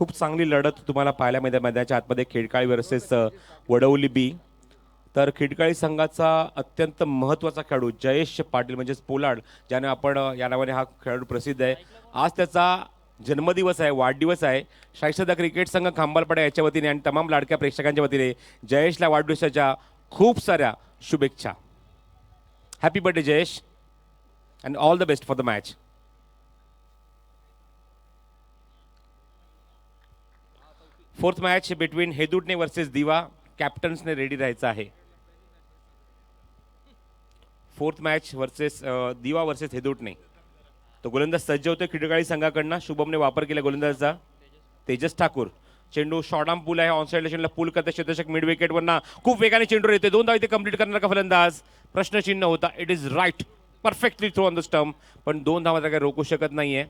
खूप चांगली लढत तुम्हाला पाहायला मिळते मैदानाच्या आतमध्ये खिडकाळी वर्सेस वडवली बी. तर खिडकाळी संघाचा अत्यंत महत्त्वाचा खेळाडू जयेश पाटील म्हणजेच पोलार्ड, ज्याने आपण या नावाने हा खेळाडू प्रसिद्ध आहे. आज त्याचा जन्मदिवस आहे, वाढदिवस आहे. शाहीसदा क्रिकेट संघ खांबालपाडा याच्या वतीने आणि तमाम लाडक्या प्रेक्षकांच्या वतीने जयेशला वाढदिवसाच्या खूप साऱ्या शुभेच्छा. Happy birthday Jayesh and all the best for the match. Fourth match between Hedutane versus Diva. कॅप्टन्सने रेडी राहायचं आहे. Fourth match versus Diva versus Hedutane. तो गोलंदाज सज्ज होते खिडकाळी संघाकडनं. शुभमने वापर केला गोलंदाजाचा. तेजस ठाकूर. चेंडू शॉर्ट पूल आहे, ऑनसाइड लेशनला पूल करते क्षेत्ररक्षक. मिड विकेटवरना खूप वेगाने चेंडू येते. 2 धाव इथे कंप्लीट करणार का फलंदाज? प्रश्नचिन्ह होता. It is right, perfectly throw on the stump. पण 2 धावा काही रोखू शकत नाहीये.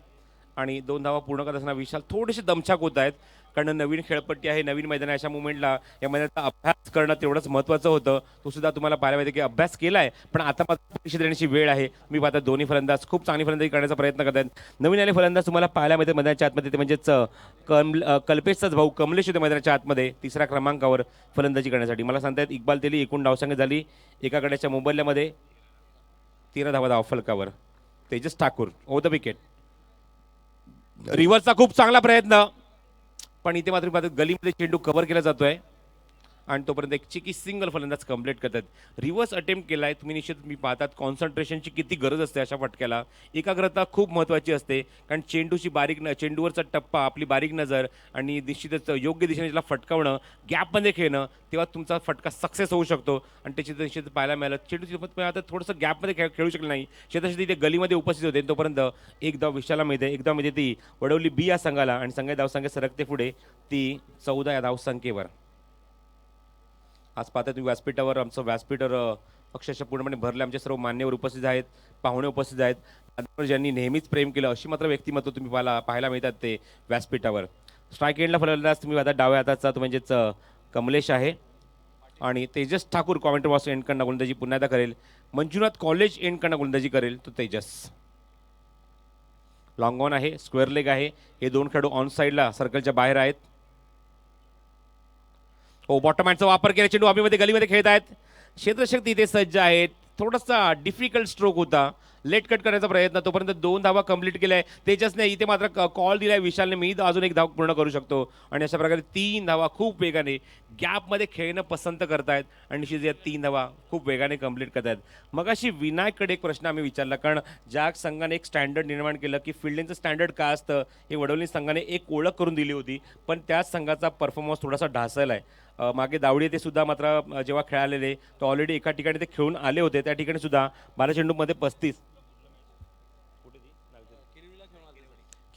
आणि 2 धावा पूर्ण करत असताना विशाल थोडेसे दमछाक होत आहेत, कारण नवीन खेळपट्टी आहे, नवीन मैदान आहे. अशा मुवमेंटला या मैदानाचा अभ्यास करणं तेवढंच महत्त्वाचं होतं. तो सुद्धा तुम्हाला पाहायला मिळते की अभ्यास केला आहे, पण आता मात्र परीक्षेत देण्याची वेळ आहे. मी पाहता दोन्ही फलंदाज खूप चांगली फलंदाजी करण्याचा प्रयत्न करत आहेत. नवीन आले फलंदाज तुम्हाला पाहायला मिळते मैदानाच्या आतमध्ये, ते म्हणजेच कल्पेशचाच भाऊ कमलेश होते मैदानाच्या आतमध्ये तिसऱ्या क्रमांकावर फलंदाजी करण्यासाठी. मला सांगतायत इक्बाल तेली एकूण धावसंख्या झाली एका गड्याच्या मोबदल्यामध्ये 13 धावा धावफलकावर. Tejas Thakur over the wicket. रिव्हर्सचा खूप चांगला प्रयत्न, पण इथे मात्र गलीमध्ये चेंडू कव्हर केला जातोय आणि तोपर्यंत एक चिकी सिंगल फलंदाज कंप्लीट करतात. रिव्हर्स अटेम्प्ट केलाय तुम्ही, निश्चित मी पाहतात कॉन्सन्ट्रेशनची किती गरज असते अशा फटक्याला. एकाग्रता खूप महत्त्वाची असते, कारण चेंडूची चेंडूवरचा टप्पा, आपली बारीक नजर आणि निश्चितच योग्य दिशेने त्याला फटकावणं, गॅपमध्ये खेळणं, तेव्हा तुमचा फटका सक्सेस होऊ शकतो. आणि त्याची निश्चित पाहायला मिळालं. चेंडू आता थोडंसं गॅपमध्ये खेळू शकलं नाही. शेताशी तिथे गलीमध्ये उपस्थित होते तोपर्यंत एक धाव विशाला मिळते. एक धाव मिळते ती वडवली बी या संघाला आणि संघ धावसंख्या सरकते पुढे ती 14 या धावसंख्येवर. आज पाहता तुम्ही व्यासपीठावर आमचं व्यासपीठावर अक्षरशः पूर्णपणे भरले. आमचे सर्व मान्यवर उपस्थित आहेत, पाहुणे उपस्थित आहेत, ज्यांनी नेहमीच प्रेम केलं अशी मात्र व्यक्तिमत्व तुम्ही पाहायला मिळतात ते व्यासपीठावर. स्ट्राईक एंडला फलंदाज तुम्ही आता डाव्या हाताचा तो म्हणजेच कमलेश आहे आणि तेजस ठाकूर कॉमेंट्री बॉक्स एंडकडनं गोलंदाजी पुन्हा एकदा करेल. मंजुनाथ कॉलेज एंडकडनं गोलंदाजी करेल तो तेजस. लॉंग ऑन आहे, स्क्वेअर लेग आहे. हे 2 खेळाडू ऑन साईडला सर्कलच्या बाहेर आहेत. हो, बॉटम हँडचा वापर केला. चेंडू हवेमध्ये गलीमध्ये खेळत आहेत. क्षेत्ररक्षक तिथे सज्ज आहेत. थोडासा डिफिकल्ट स्ट्रोक होता, लेट कट करण्याचा प्रयत्न, तोपर्यंत 2 धावा कंप्लीट केल्या. तेजसने इथे मात्र कॉल दिलाय विशालने, मी अजून एक धाव पूर्ण करू शकतो. आणि अशा प्रकारे 3 धावा खूप वेगाने गॅपमध्ये खेळणं पसंत करतायत आणि निश्चित या 3 धावा खूप वेगाने कंप्लीट करतायत. मग अशी विनायककडे एक प्रश्न आम्ही विचारला, कारण ज्या संघाने एक स्टँडर्ड निर्माण केलं की फिल्डिंगचं स्टँडर्ड काय असतं हे वडवली संघाने एक ओळख करून दिली होती, पण त्याच संघाचा परफॉर्मन्स थोडासा ढासळला आहे. मागे दावडी ते सुद्धा मात्र जेव्हा खेळालेले तो ऑलरेडी एका ठिकाणी ते खेळून आले होते. त्या ठिकाणी सुद्धा 12 चेंडूमध्ये 35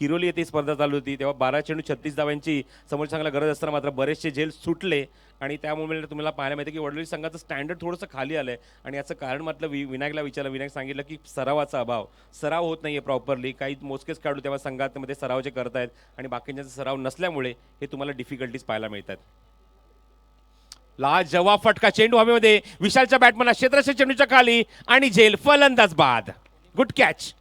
किरोली येथे स्पर्धा चालू होती, तेव्हा 12 चेंडू 36 धावांची समोर चांगला गरज असताना मात्र बरेचसे झेल सुटले. आणि त्यामुळे तुम्हाला पाहायला मिळते की वडवली संघाचं स्टँडर्ड थोडंसं खाली आलंय. आणि याचं कारण म्हटलं विनायकला विचारलं, विनायक सांगितलं की सरावाचा अभाव, सराव होत नाहीये प्रॉपरली. काही मोजकेच खेळाडू तेव्हा संघामध्ये सराव जे करतायत आणि बाकींचा सराव नसल्यामुळे हे तुम्हाला डिफिकल्टीज पाहायला मिळतात. लाजवाब फटका, चेंडू हवेमध्ये, विशालच्या बॅटमॅन क्षेत्ररक्षक चेंडूच्या खाली आणि झेल, फलंदाज बाद. Good catch.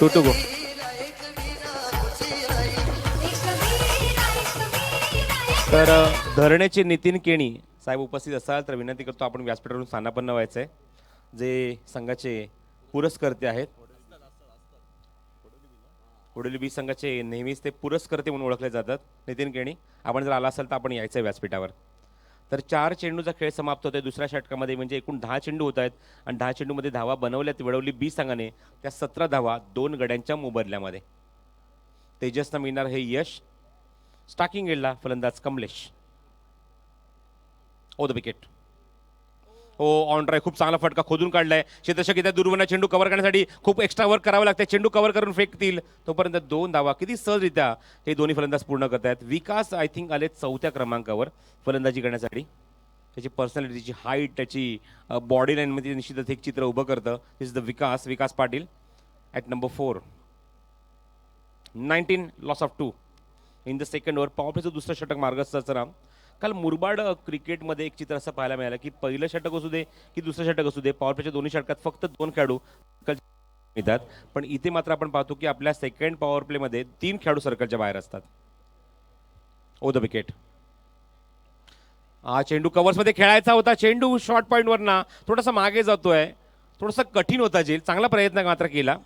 To go. तर धरणेचे नितीन केणी साहेब उपस्थित असाल तर विनंती करतो आपण व्यासपीठावरून स्थानापन्न व्हायचं आहे. जे संघाचे पुरस्कर्ते आहेत, वडवली बी संघाचे नेहमीच ते पुरस्कर्ते म्हणून ओळखले जातात. नितीन केणी, आपण जर आला असाल तर आपण यायचं आहे व्यासपीठावर. तर 4 चेंडूचा खेळ समाप्त होतोय दुसऱ्या षटकामध्ये, म्हणजे एकूण 10 चेंडू होत आहेत आणि 10 चेंडूमध्ये धावा बनवल्यात वडवली बी संघाने. त्या 17 धावा 2 गड्यांच्या मोबदल्यामध्ये. तेजसना मिळणार हे यश. स्टार्किंग एंडला फलंदाज कमलेश. ओ द विकेट. हो ऑन ड्राय खूप चांगला फटका खोदून काढलाय. क्षेत्ररक्षक येत्या दूरवरनं चेंडू कव्हर करण्यासाठी खूप एक्स्ट्रा वर्क करावं लागतं. चेंडू कव्हर करून फेकतील तोपर्यंत 2 धावा किती सहजरित्या हे दोन्ही फलंदाज पूर्ण करतायत. विकास आय थिंक आले 4थ्या क्रमांकावर फलंदाजी करण्यासाठी. त्याची पर्सनॅलिटी, त्याची हाईट, त्याची बॉडी लाईनमध्ये निश्चितच एक चित्र उभं करतं. This is the Vikas Patil at number 4. 19 loss of 2 in the second over. Power प्लेचं दुसरं षटक मार्गस्थाचं राम. काल मुरबाड क्रिकेटमध्ये एक चित्र असं पाहायला मिळालं की पहिलं षटक असू दे की दुसरं षटक असू दे, पॉवर प्लेच्या दोन्ही षटकात फक्त 2 खेळाडू येतात. पण इथे मात्र आपण पाहतो की आपल्या सेकंड पॉवर प्लेमध्ये 3 खेळाडू सर्कलच्या बाहेर असतात. ओ द विकेट. हा चेंडू कव्हर्समध्ये खेळायचा होता. चेंडू शॉर्ट पॉईंटवर ना थोडासा मागे जातोय. थोडासा कठीण होता जेल. चांगला प्रयत्न मात्र केला.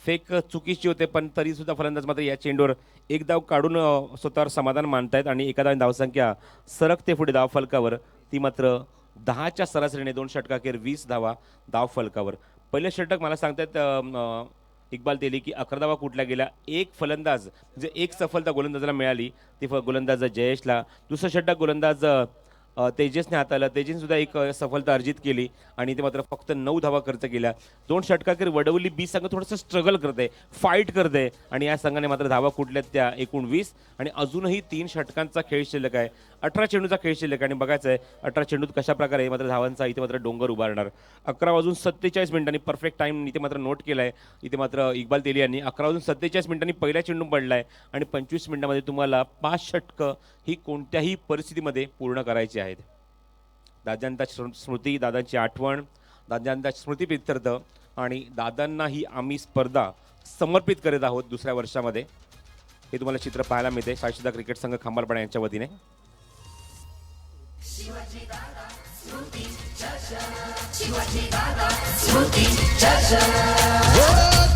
फेक चुकीची होते पण तरी सुद्धा फलंदाज मात्र या चेंडूवर एक धाव काढून स्वतःवर समाधान मानतायत आणि एका धावसंख्या सरकते पुढे धाव फलकावर. ती मात्र 10च्या सरासरीने 2 षटकाखेर 20 धावा धाव फलकावर. पहिलं षटक मला सांगतायत इक्बाल तेली की 11 धावा कुठल्या गेल्या. एक फलंदाज म्हणजे एक सफलता गोलंदाजाला मिळाली, ती गोलंदाज जयेशला. दुसरं षटक गोलंदाज तेजसने हाताळलं. तेजसने सुद्धा एक सफलता अर्जित केली आणि ते मात्र फक्त 9 धावा खर्च केल्या. 2 षटकाखेर वडवली बी संघ थोडंसं स्ट्रगल करते, फाईट करते आणि या संघाने मात्र धावा कुठल्यात त्या एकूण 20 आणि अजूनही 3 षटकांचा खेळ शिल्लक आहे. 18 चेंडूचा खेळ शिल्लक आणि बघायचं आहे 18 चेंडूत कशा प्रकारे मात्र धावांचा इथे मात्र डोंगर उभारणार. 11:47 परफेक्ट टाईम इथे मात्र नोट केला आहे. इथे मात्र इक्बाल तेली यांनी 11:47 पहिल्या चेंडू पडलाय आणि 25 मिनिटांमध्ये तुम्हाला 5 षटकं ही कोणत्याही परिस्थितीमध्ये पूर्ण करायची आहेत. दादांचा स्मृती, दादांची आठवण, दादांचा स्मृतीप्रित्यर्थ आणि दादांना ही आम्ही स्पर्धा समर्पित करीत आहोत दुसऱ्या वर्षामध्ये. हे तुम्हाला चित्र पाहायला मिळते साईशिदा क्रिकेट संघ खंबाळपाडा यांच्या वतीने.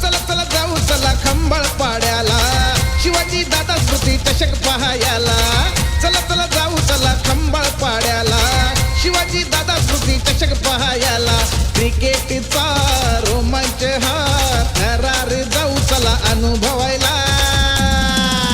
चला चला जाऊ चला खंबाळपाड्याला, शिवाजी दादा स्मृती चषक पाहायला. चला चला जाऊ चला खंबाळपाड्याला, शिवाजी दादा स्मृती चषक पाहायला. क्रिकेटचा रोमांच हा थरार जाऊ चला अनुभवायला.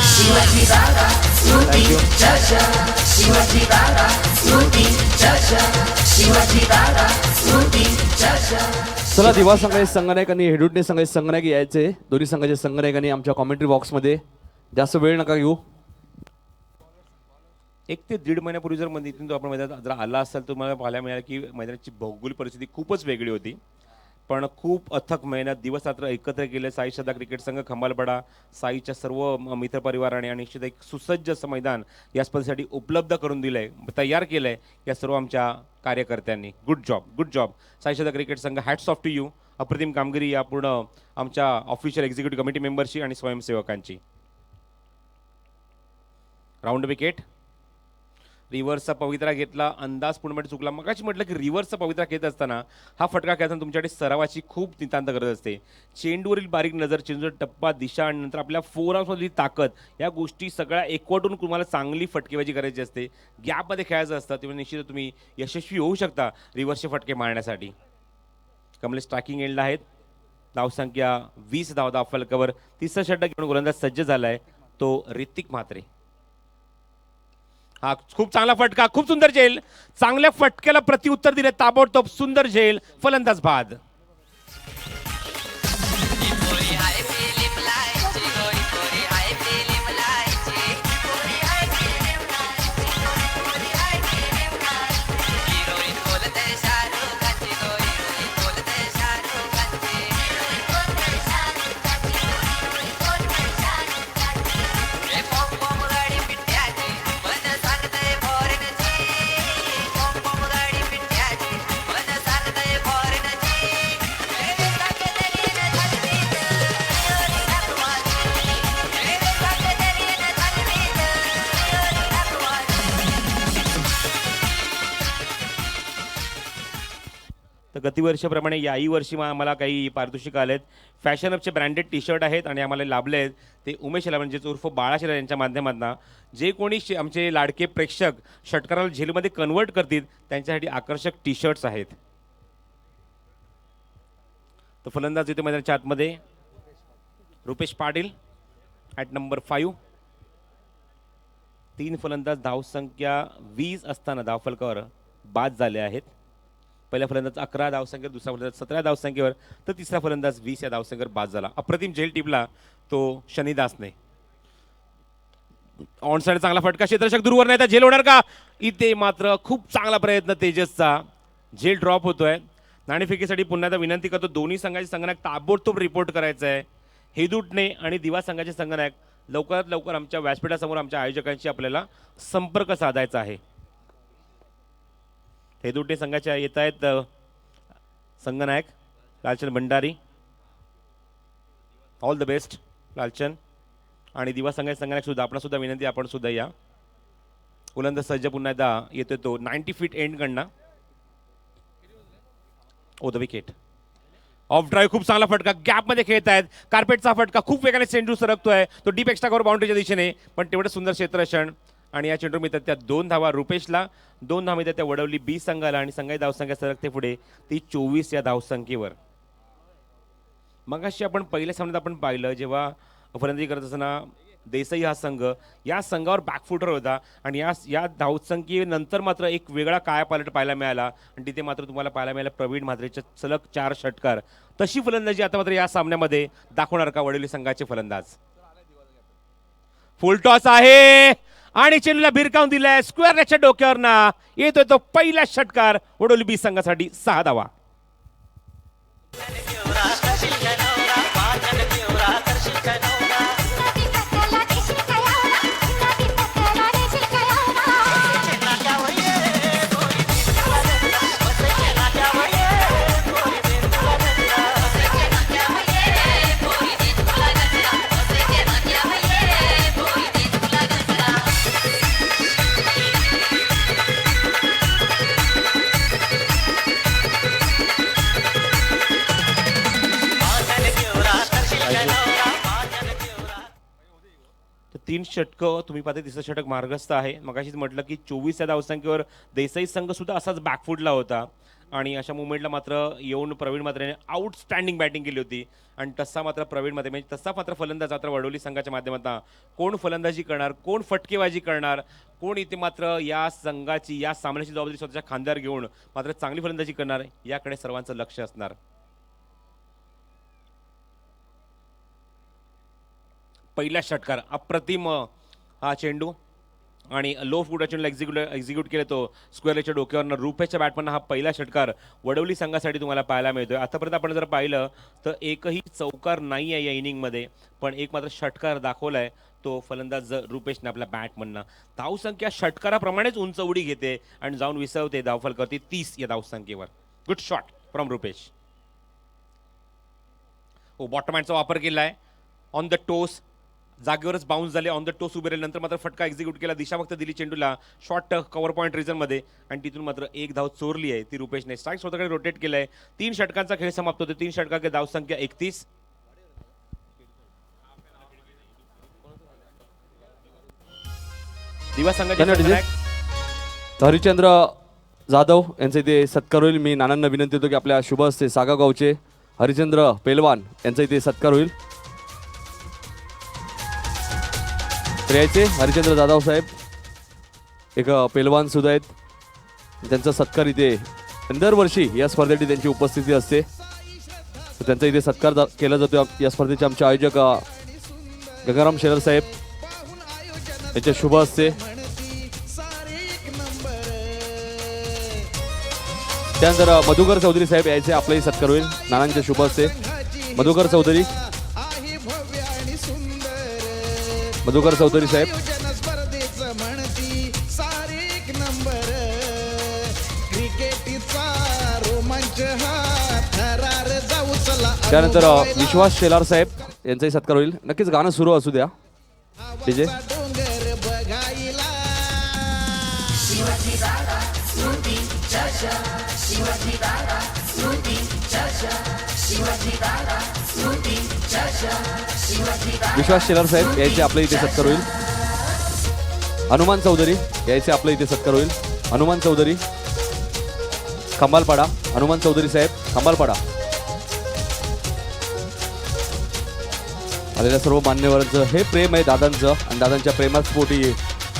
शिवाजी दादा स्मृती चषक, शिवाजी दादा स्मृती चषक, शिवाजी दादा स्मृती चषक. चला दिवा संघाचे संघनायक आणि हेडुटणे संघाचे संघनायक यायचे. दोन्ही संघाचे संघनायकांनी आमच्या कॉमेंट्री बॉक्समध्ये. जास्त वेळ नका घेऊ. 1 ते 1.5 महिन्यापूर्वी जर इथून आपण मैदानात जर आला असाल तर तुम्हाला पाहायला मिळालं की मैदानाची भौगोलिक परिस्थिती खूपच वेगळी होती. पण खूप अथक मेहनत दिवस रात्र एकत्र केले साई श्रद्धा क्रिकेट संघ खंबाळपाडा, साईच्या सर्व मित्रपरिवाराने आणि निश्चित एक सुसज्ज असं मैदान या स्पर्धेसाठी उपलब्ध करून दिलं आहे, तयार केलं आहे या सर्व आमच्या कार्यकर्त्यांनी. Good job Sai Shraddha cricket संघ. Hats off to you. अप्रतिम कामगिरी या पूर्ण आमच्या ऑफिशियल एक्झिक्युटिव्ह कमिटी मेंबर्सची आणि स्वयंसेवकांची. Round wicket. रिव्हर्सचा पवित्रा घेतला. अंदाज पूर्णपणे चुकला. मगाशी म्हटलं की रिव्हर्सचा पवित्रा घेत असताना हा फटका खेळताना तुमच्याकडे सरावाची खूप नितांत गरज असते. चेंडूवरील बारीक नजर, चेंडूचा टप्पा, दिशा आणि नंतर आपल्या फोरआर्म्समधली ताकद, या गोष्टी सगळ्या एकवटून तुम्हाला चांगली फटकेबाजी करायची असते. गॅपमध्ये खेळायचं असतं तेव्हा निश्चित तुम्ही यशस्वी होऊ शकता रिव्हर्सचे फटके मारण्यासाठी. कमलेश स्ट्रायकिंग एंडला आहेत. धावसंख्या 20 धाव फलकावर. तिसरा षटक घेऊन गोलंदाज सज्ज झालाय तो ऋतिक म्हात्रे. हा खूप चांगला फटका, खूप सुंदर झेल. चांगल्या फटक्याला प्रत्युत्तर दिले ताबडतोब. सुंदर झेल. फलंदाज बाद. तर गतिवर्षाप्रमाणे याही वर्षी आम्हाला काही पारितोषिक आलेत. फॅशन अपचे ब्रँडेड टी शर्ट आहेत आणि आम्हाला लाभले आहेत ते उमेश शिला म्हणजेच उर्फ बाळा शिला यांच्या माध्यमातून. जे कोणी आमचे लाडके प्रेक्षक षटकाराला झेलमध्ये कन्वर्ट करतील त्यांच्यासाठी आकर्षक टी शर्ट्स आहेत. तर फलंदाज येतो मैदानाच्या आतमध्ये रुपेश पाटील ॲट नंबर 5. 3 फलंदाज, धावसंख्या 20 असताना धावफलकावर बाद झाले आहेत. पहिला फलंदाज 11 धावसंख्येवर, दुसरा फलंदाज 17 धावसंख्येवर, तर तिसरा फलंदाज 20 या धावसंख्येवर बाद झाला. अप्रतिम झेल टिपला तो शनिदासने. ऑन साइड चांगला फटका, क्षेत्ररक्षक दूरवर नाही तर झेल होणार का? इथे मात्र खूप चांगला प्रयत्न तेजसचा. झेल ड्रॉप होतोय. नाणेफेकीसाठी पुन्हा एकदा विनंती करतो, दोन्ही संघाचे संघनायक ताबडतोब रिपोर्ट करायचं आहे. हेदूटने आणि दिवा संघाचे संघनायक लवकरात लवकर आमच्या व्यासपीठासमोर आमच्या आयोजकांशी आपल्याला संपर्क साधायचा आहे. हेदूटने संघाच्या येत आहेत संघनायक Lalchand Bhandari. All the best Lalchand. आणि दिवा संघाचे संघनायक सुद्धा आपण सुद्धा विनंती, आपण सुद्धा या. उलंद सज्ज पुन्हा एकदा येतोय तो 90 फीट एंड कडनं. ओ द विकेट. ऑफ ड्राईव्ह, खूप चांगला फटका, गॅपमध्ये खेळत आहेत. कार्पेटचा फटका खूप वेगाने चेंडू सरकतोय, तो डीप एक्स्ट्रा कव्हर बाउंड्रीच्या दिशेने, पण तेवढं सुंदर क्षेत्ररक्षण. आणि या चेंडू मिळतात त्या 2 धावा रुपेशला, 2 धावा मिळतात त्या वडवली बी संघाला. आणि संघाची धावसंख्या सरकते पुढे ती 24 या धावसंख्येवर. मगाशी आपण पहिल्या सामन्यात आपण पाहिलं, जेव्हा फलंदाजी करत असताना देसाई हा संघ या संघावर बॅकफुटर होता आणि या धावसंख्येनंतर मात्र एक वेगळा कायापालट पाहायला मिळाला. आणि तिथे मात्र तुम्हाला पाहायला मिळाला प्रवीण म्हात्रेच्या सलग 4 षटकार. तशी फलंदाजी आता मात्र या सामन्यामध्ये दाखवणार का वडवली संघाचे फलंदाज? फुल टॉस आहे आणि चेंडूला भिरकावून दिलाय स्क्वेअर नेटच्या डोक्यावरना. येतोय तो पहिला षटकार वडवली बी संघासाठी. 6 धावा. तीन षटकं तुम्ही पाहता, तिसरं षटक मार्गस्थ आहे. मगाशीच म्हटलं की 24 या धावसंख्येवर देसाई संघ सुद्धा असाच बॅकफुटला होता. आणि अशा मुवमेंटला मात्र येऊन प्रवीण म्हात्रेने आउटस्टँडिंग बॅटिंग केली होती. आणि तसा मात्र प्रवीण म्हात्रे म्हणजे तसा मात्र फलंदाज मात्र वडवली संघाच्या माध्यमातून कोण फलंदाजी करणार, कोण फटकेबाजी करणार, कोण इथे मात्र या संघाची या सामन्याची जबाबदारी स्वतःच्या खांद्यावर घेऊन मात्र चांगली फलंदाजी करणार, याकडे सर्वांचं लक्ष असणार. पहिला षटकार, अप्रतिम हा चेंडू आणि लो फुटा चेंडूला एक्झिक्यूट केलं तो स्क्वेअरच्या डोक्यावरनं. रुपेशच्या बॅटमधनं हा पहिला षटकार वडवली संघासाठी तुम्हाला पाहायला मिळतोय. आतापर्यंत आपण जर पाहिलं तर एकही चौकार नाही आहे या इनिंगमध्ये, पण एक मात्र षटकार दाखवलाय तो फलंदाज रुपेशने आपल्या बॅटमधनं. धावसंख्या षटकाराप्रमाणेच उंच उडी घेते आणि जाऊन विसरते, धावफल करते 30 या धावसंख्येवर. Good shot from Rupesh. हो, बॉटम हँडचा वापर केलाय. ऑन द टोस, जागेवरच बाउन्स झाले, ऑन द टोस उभे राहिले. नंतर मात्र फटका एक्झिक्यूट केला, दिशा फक्त दिली चेंडूला शॉर्ट कव्हर पॉईंट रिजनमध्ये आणि तिथून मात्र एक धाव चोरली आहे ती रुपेशने. स्ट्राईक स्वतःकडे रोटेट केलाय. 3 षटकांचा खेळ समाप्त होतो. 3 षटकांची धावसंख्या 31. दिवा संघाचे हरिचंद्र जाधव यांचा इथे सत्कार होईल. मी नानांना विनंती होतो की आपल्या शुभ हस्ते सागाव गावचे हरिचंद्र पेलवान यांचा इथे सत्कार होईल. यायचे हरिचंद्र जाधव साहेब एक पेलवान सुद्धा आहेत, त्यांचा सत्कार इथे दरवर्षी या स्पर्धेसाठी त्यांची उपस्थिती असते. त्यांचा इथे सत्कार केला जातो. या स्पर्धेचे आमचे आयोजक गंगाराम शेलर साहेब यांच्या शुभ हस्ते. त्यानंतर मधुकर चौधरी साहेब यायचे, आपलाही सत्कार होईल नानांच्या शुभ हस्ते. मधुकर चौधरी साहेब. त्यानंतर विश्वास शेलार साहेब यांचाही सत्कार होईल. नक्कीच गाणं सुरू असू द्या डीजे. विश्वास शेलार साहेब यायचे, आपल्या इथे सत्कार होईल. हनुमान चौधरी यायचे, आपल्या इथे सत्कार होईल. हनुमान चौधरी खंबालपाडा. हनुमान चौधरी साहेब खंबालपाडा. आलेल्या सर्व मान्यवरांचं हे प्रेम आहे दादांचं आणि दादांच्या प्रेमास्पोटी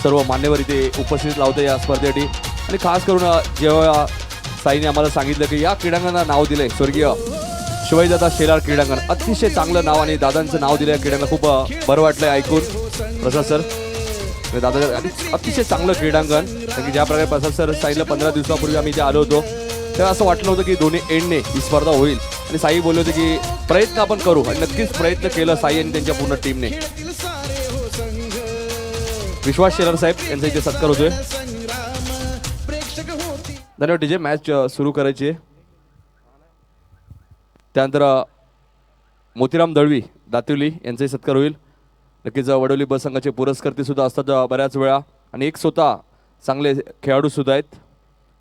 सर्व मान्यवर इथे उपस्थित लावते या स्पर्धेसाठी. आणि खास करून जेव्हा साईने आम्हाला सांगितलं की या क्रीडांगणाला नाव दिलंय स्वर्गीय शिवाजीदादा शेलार क्रीडांगण, अतिशय चांगलं नाव आणि दादांचं नाव दिलं या क्रीडांगण, खूप बरं वाटलंय ऐकून प्रसाद सर. दादा अतिशय चांगलं क्रीडांगण, कारण की ज्या प्रकारे प्रसाद सर साईला 15 दिवसापूर्वी आम्ही इथे आलो होतो तेव्हा असं वाटलं होतं की दोन्ही एंडने ही स्पर्धा होईल आणि साई बोलले होते की प्रयत्न आपण करू आणि नक्कीच प्रयत्न केलं साई आणि त्यांच्या पूर्ण टीमने. विश्वास शेलार साहेब यांचा इथे सत्कार होतोय. धन्यवाद डीजे. मॅच सुरू करायची आहे. त्यानंतर मोतीराम दळवी दातिवली यांचाही सत्कार होईल. नक्कीच वडोली बस संघाचे पुरस्कर्ते सुद्धा असतात बऱ्याच वेळा आणि एक स्वतः चांगले खेळाडू सुद्धा आहेत,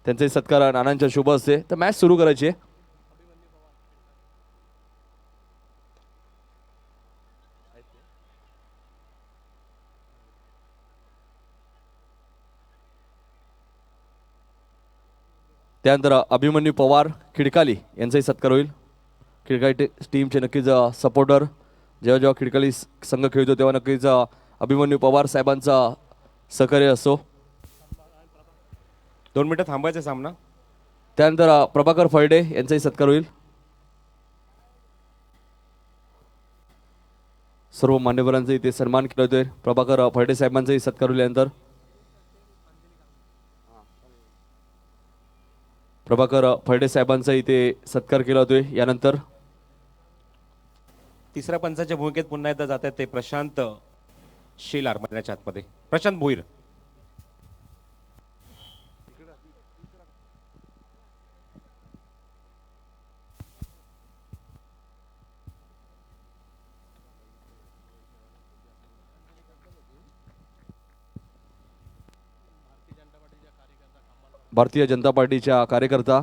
त्यांचाही सत्कार नानांच्या शुभ असते. तर मॅच सुरू करायची आहे. त्यानंतर अभिमन्यू पवार खिडकाली यांचाही सत्कार होईल. खिडकाली टीमचे नक्कीच सपोर्टर, जेव्हा जेव्हा खिडकाली संघ खेळतो तेव्हा नक्कीच अभिमन्यू पवार साहेबांचा सहकार्य असो. 2 मिनिटं थांबायचा सामना. त्यानंतर प्रभाकर फळडे यांचाही सत्कार होईल. सर्व मान्यवरांचा इथे सन्मान केला जातोय. प्रभाकर फळडे साहेबांचाही सत्कार होईल. यानंतर प्रभाकर फळडे साहेबांचा इथे सत्कार केला जातोय. यानंतर तिसऱ्या पंचाच्या भूमिकेत पुन्हा एकदा जात आहेत ते प्रशांत शेलार मैदानाच्या आतमध्ये. प्रशांत भोईर. भारतीय जनता पार्टीच्या कार्यकर्ता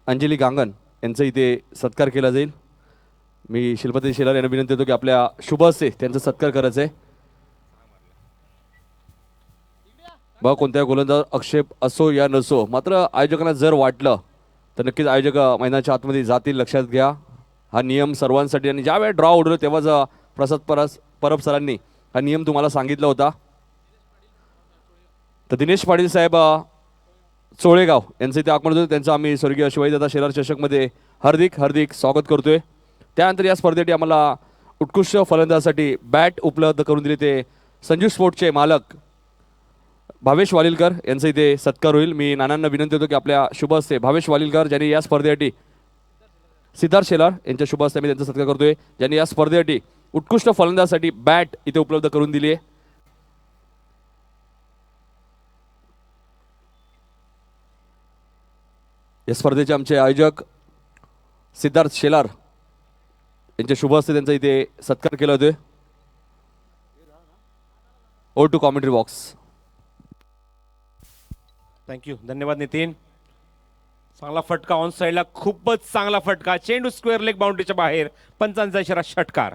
अंजली गांगण यांचा इथे सत्कार केला जाईल. मी शिल्पती शेलार यांना विनंती करतो की आपल्या शुभ हस्ते त्यांचा सत्कार करायचा आहे. बघा कोणत्याही गोलंदाज आक्षेप असो या नसो, मात्र आयोजकांना जर वाटलं तर नक्कीच आयोजक मैदानाच्या आतमध्ये जातील. लक्षात घ्या हा नियम सर्वांसाठी, आणि ज्या वेळेला ड्रॉ उडलो तेव्हाच प्रसाद परब सरांनी हा नियम तुम्हाला सांगितला होता. तर दिनेश पाटील साहेब चोळेगाव यांचं इथे आगमन होतं. त्यांचं आम्ही स्वर्गीय शिवाजीदादा शेलार चषकमध्ये हार्दिक हार्दिक स्वागत करतोय. त्यानंतर या स्पर्धेसाठी आम्हाला उत्कृष्ट फलंदाजासाठी बॅट उपलब्ध करून दिले ते संजू स्पोर्ट्सचे मालक भावेश वालिलकर यांचा इथे सत्कार होईल. मी नानांना विनंती होतो की आपल्या शुभ हस्ते भावेश वालिलकर ज्यांनी या स्पर्धेसाठी, सिद्धार्थ शेलार यांच्या शुभ हस्ते मी त्यांचा सत्कार करतोय, ज्यांनी या स्पर्धेसाठी उत्कृष्ट फलंदाजासाठी बॅट इथे उपलब्ध करून दिली आहे. या स्पर्धेचे आमचे आयोजक सिद्धार्थ शेलार यांच्या शुभ हस्ते त्यांचा इथे सत्कार केला होतोय. ओ टू कॉमेंट्री बॉक्स. थँक्यू. धन्यवाद नितीन. चांगला फटका ऑन साईडला, खूपच चांगला फटका. चेंडू स्क्वेअर लेग बाउंड्रीच्या बाहेर. पंचांचा इशारा षटकार.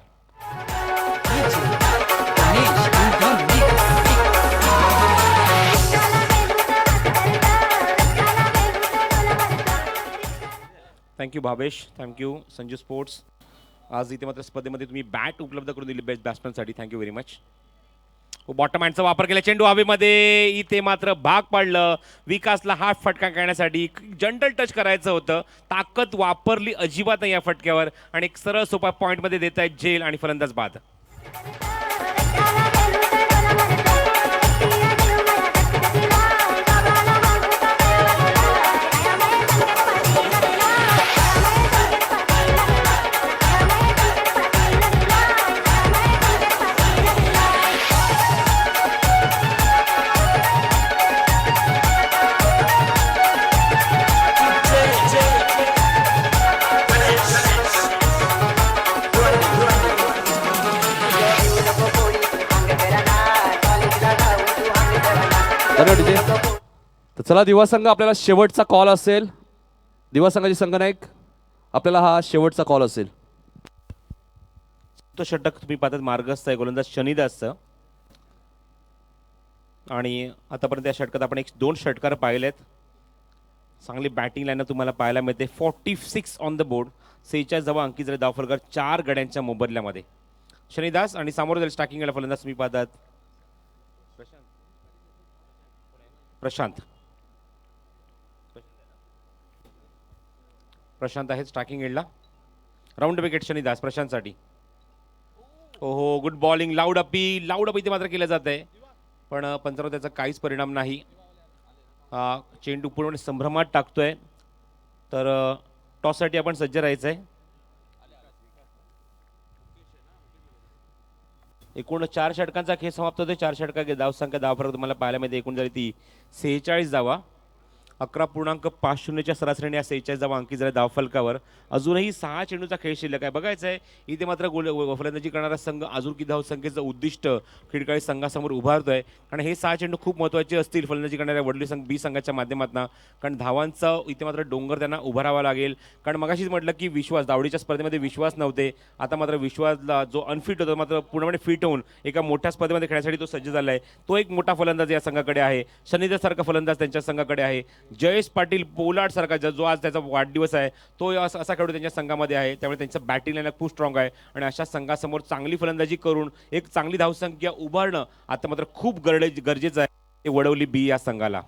Thank you Bhavesh. Thank you Sanju sports. आज इथे मात्र स्पर्धेमध्ये तुम्ही बॅट उपलब्ध करून दिली बेस्ट बॅट्समॅनसाठी. Thank you very much. बॉटम हँडचा वापर केला चेंडू हवेमध्ये. इथे मात्र भाग पाडलं विकासला हा फटका करण्यासाठी. जंटल टच करायचं होतं, ताकद वापरली अजिबात नाही या फटक्यावर आणि एक सरळ सोपा पॉईंटमध्ये देत आहेत झेल आणि फलंदाज बाद. तर चला दिवा संघ, आपल्याला शेवटचा कॉल असेल. दिवा संघाचे संघनायक, आपल्याला हा शेवटचा कॉल असेल. तो षटक तुम्ही पाहतात मार्गस्थ आहे गोलंदाज शनिदासचं. आणि आतापर्यंत या षटकात आपण 2 षटकार पाहिलेत. चांगली बॅटिंग लाईन तुम्हाला पाहायला मिळते. 46 ऑन द बोर्ड. 46 जवळ अंकी जरी धावफलकर 4 गड्यांच्या मोबदल्यामध्ये. शनिदास आणि सामोरे स्टार्टिंगला फलंदाज तुम्ही पाहतात प्रशांत प्रशांत आहे स्ट्रायकिंग एंडला. राऊंड विकेट शनिदास प्रशांतसाठी. ओहो गुड बॉलिंग. लाऊड अपी ते मात्र केलं जात आहे पण पंचावर त्याचा काहीच परिणाम नाही. चेंडू पूर्ण संभ्रमात टाकतोय तर टॉससाठी आपण सज्ज राहायचं आहे. एकूण 4 षटकांचा खेळ समाप्त होतोय. 4 षटका धावसंख्या धावफरक तुम्हाला पाहायला मिळते. एकूण झाली ती 46 धावा. 11.50च्या सरासरीने या 46 धावा अंकित झाल्या धावफलकावर. अजूनही 6 चेंडूचा खेळ शिल्लक आहे. बघायचं आहे इथे मात्र फलंदाजी करणारा संघ अजून किती धावसंख्येचं उद्दिष्ट खिडकाळी संघासमोर उभारतोय. कारण हे 6 चेंडू खूप महत्त्वाचे असतील फलंदाजी करणाऱ्या वडली संघ बी संघाच्या माध्यमातून. कारण धावांचा इथे मात्र डोंगर त्यांना उभारावा लागेल. कारण मगाशीच म्हटलं की विश्वास धावडीच्या स्पर्धेमध्ये विश्वास नव्हते. आता मात्र विश्वासला जो अनफिट होता मात्र पूर्णपणे फिट होऊन एका मोठ्या स्पर्धेमध्ये खेळण्यासाठी तो सज्ज झाला आहे. तो एक मोठा फलंदाज या संघाकडे आहे. शनिदासारखा फलंदाज त्यांच्या संघाकडे आहे. जयेश पाटील पोलार्ड सारखा जो आज त्याचा वाढदिवस आहे तो असा खेळाडू त्यांच्या संघामध्ये आहे. त्यामुळे त्यांचं बॅटिंग लाईन खूप स्ट्रॉंग आहे आणि अशा संघासमोर चांगली फलंदाजी करून एक चांगली धावसंख्या उभारणं आता मात्र खूप गरजेचं आहे ते वडवली बी या संघाला.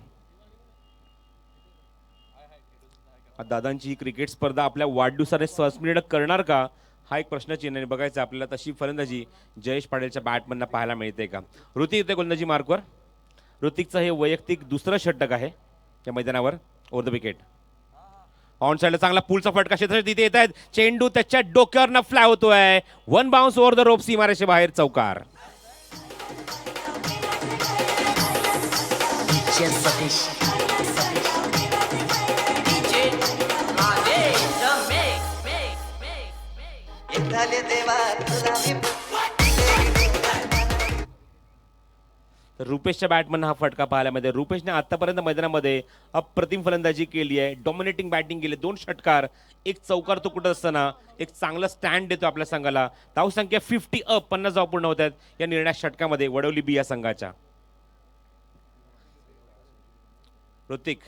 दादांची ही क्रिकेट स्पर्धा आपल्या वाढदिवसाने स्मरण करणार का हा एक प्रश्नचिन्ह बघायचं आपल्याला. तशी फलंदाजी जयेश पाटीलच्या बॅटमधनं पाहायला मिळते का. ऋतिक येते गोलंदाजी मार्कवर. ऋतिकचं हे वैयक्तिक दुसरं षटक आहे या मैदानावर ओव्हर द विकेट. ऑन साइडला चांगला पुलचा फटका क्षेत्र तिथे येत आहेत. चेंडू त्याच्या डोक्यावरनं फ्लाय होतोय. 1 बाउन्स ओव्हर द रोप सीमारेषे बाहेर चौकार. तर रुपेशच्या बॅटमन हा फटका पाहायला मिळते. रुपेशने आतापर्यंत मैदानामध्ये अप्रतिम फलंदाजी केली आहे. डॉमिनेटिंग बॅटिंग केली. 2 षटकार 1 चौकार तो कुठं असताना एक चांगला स्टँड देतो आपल्या संघाला. धावसंख्या 50 अप 50 धावा पूर्ण होत आहेत या निर्णायक षटकामध्ये वडवली बी या संघाच्या. ऋतिक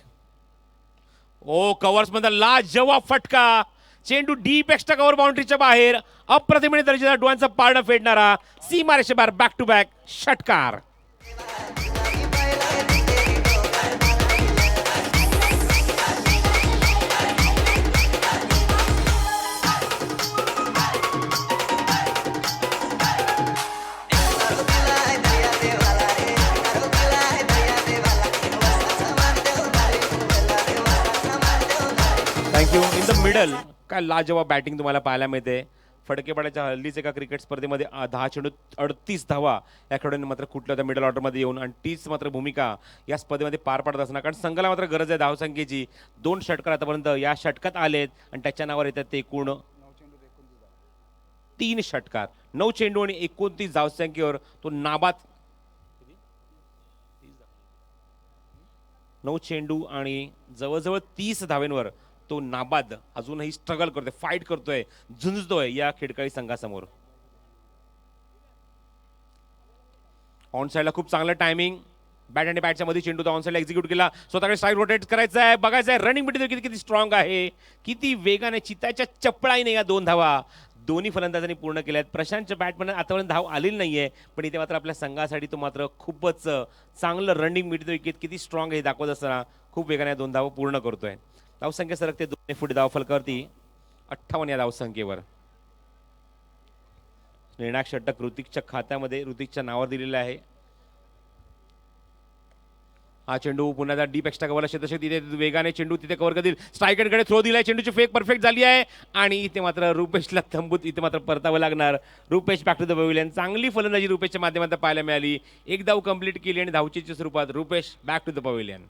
कव्हर्स मध्ये लाजवाब फटका. चेंडू डीप एक्स्ट्रा कव्हर बाउंड्रीच्या बाहेर. अप्रतिम दर्जाचा डोळ्यांचा पारडा फेडणारा सीमारेषे बाहेर बॅक टू बॅक षटकार. थँक्यू. इन द मिडल काय लाजवाब बॅटिंग तुम्हाला पाहायला मिळते. फडकेपाड्याच्या हल्लीच एका क्रिकेट स्पर्धेमध्ये 10 चेंडू 38 धावा या खेळाडूंनी मात्र कुठल्या त्या मिडल ऑर्डरमध्ये येऊन आणि तीच मात्र भूमिका या स्पर्धेमध्ये पार पाडत असणार. कारण संघाला मात्र गरज आहे धावसंख्येची. 2 षटकार आतापर्यंत या षटकात आलेत आणि त्याच्या नावावर येतात ते एकूण 3 षटकार. 9 चेंडू आणि 29 धावसंख्येवर तो नाबाद. 9 चेंडू आणि जवळजवळ 30 धावेंवर तो नाबाद अजूनही स्ट्रगल करतोय. फाईट करतोय. झुंजतोय या खिडकाळी संघासमोर. ऑन साइडला खूप चांगलं टायमिंग. बॅट आणि बॅटच्या मध्ये चेंडू ऑन साइडला एक्झिक्यूट केला. स्वतःकडे साईड रोटेट करायचं आहे. बघायचं आहे रनिंग बिटी किती किती स्ट्रॉंग आहे. किती वेगाने चिताच्या चपळाईने या 2 धावा दोन्ही फलंदाजांनी पूर्ण केल्या आहेत. प्रशांतच्या बॅटमध्ये आतापर्यंत धाव आलेली नाहीये पण इथे मात्र आपल्या संघासाठी तो मात्र खूपच चांगलं रनिंग मिळतो. विकेट किती स्ट्रॉंग आहे दाखवत असताना खूप वेगाने 2 धावा पूर्ण करतोय. धावसंख्या सरकते 2 फूट धावफलकावरती 58 या धावसंख्येवर. निर्णायक षटक ऋतिकच्या खात्यामध्ये ऋतिकच्या नावावर दिलेला आहे. हा चेंडू पुन्हा डीप एक्स्ट्रा कव्हरला क्षेत्रक्षक तिथे वेगाने चेंडू तिथे कव्हर करतील. स्ट्रायकरकडे थ्रो दिलाय. चेंडूची फेक परफेक्ट झाली आहे आणि इथे मात्र रुपेशला तंबूत इथे मात्र परतावं लागणार. Rupesh back to the pavilion. चांगली फलंदाजी रुपेशच्या माध्यमातून पाहायला मिळाली. 1 धाव कंप्लीट केली आणि धावचीच्या स्वरूपात Rupesh back to the pavilion.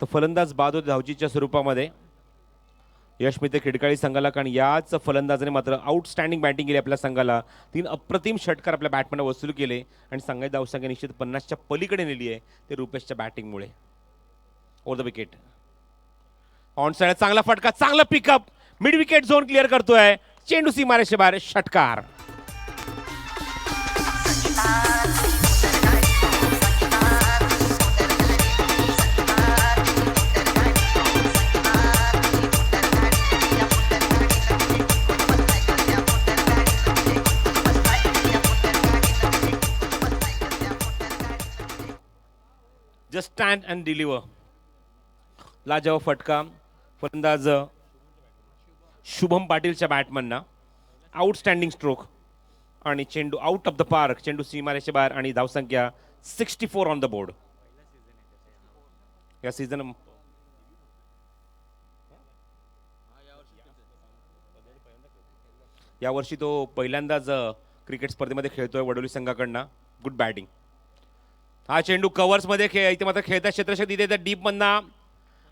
तर फलंदाज बाद होते धावचीच्या स्वरूपामध्ये. यश मिळते खिडकाळी संघाला, कारण याच फलंदाजाने मात्र आउटस्टँडिंग बॅटिंग केली आपल्या संघाला. 3 अप्रतिम षटकार आपल्या बॅटमॅन वसूल केले आणि संघाची धावसंख्या निश्चित 50च्या पलीकडे नेली आहे ते रुपेशच्या बॅटिंगमुळे. Over the wicket on side, चांगला फटका, चांगला pickup, mid wicket zone clear करतोय, चेंडू सीमारेषे बाहेर, षटकार. Just stand and deliver. लाजवाब फटका, फलंदाज शुभम पाटीलच्या बॅटमनना आउटस्टँडिंग स्ट्रोक आणि चेंडू आउट ऑफ द पार्क, चेंडू सीमारेषे बाहेर आणि धावसंख्या 64 ऑन द बोर्ड. या सीझन यावर्षी तो पहिल्यांदाच क्रिकेट स्पर्धेमध्ये खेळतोय वडोली संघाकडनं. Good batting. हा चेंडू कव्हर्समध्ये इथे मात्र खेळता क्षेत्रशक्ती तिथे डीप मधना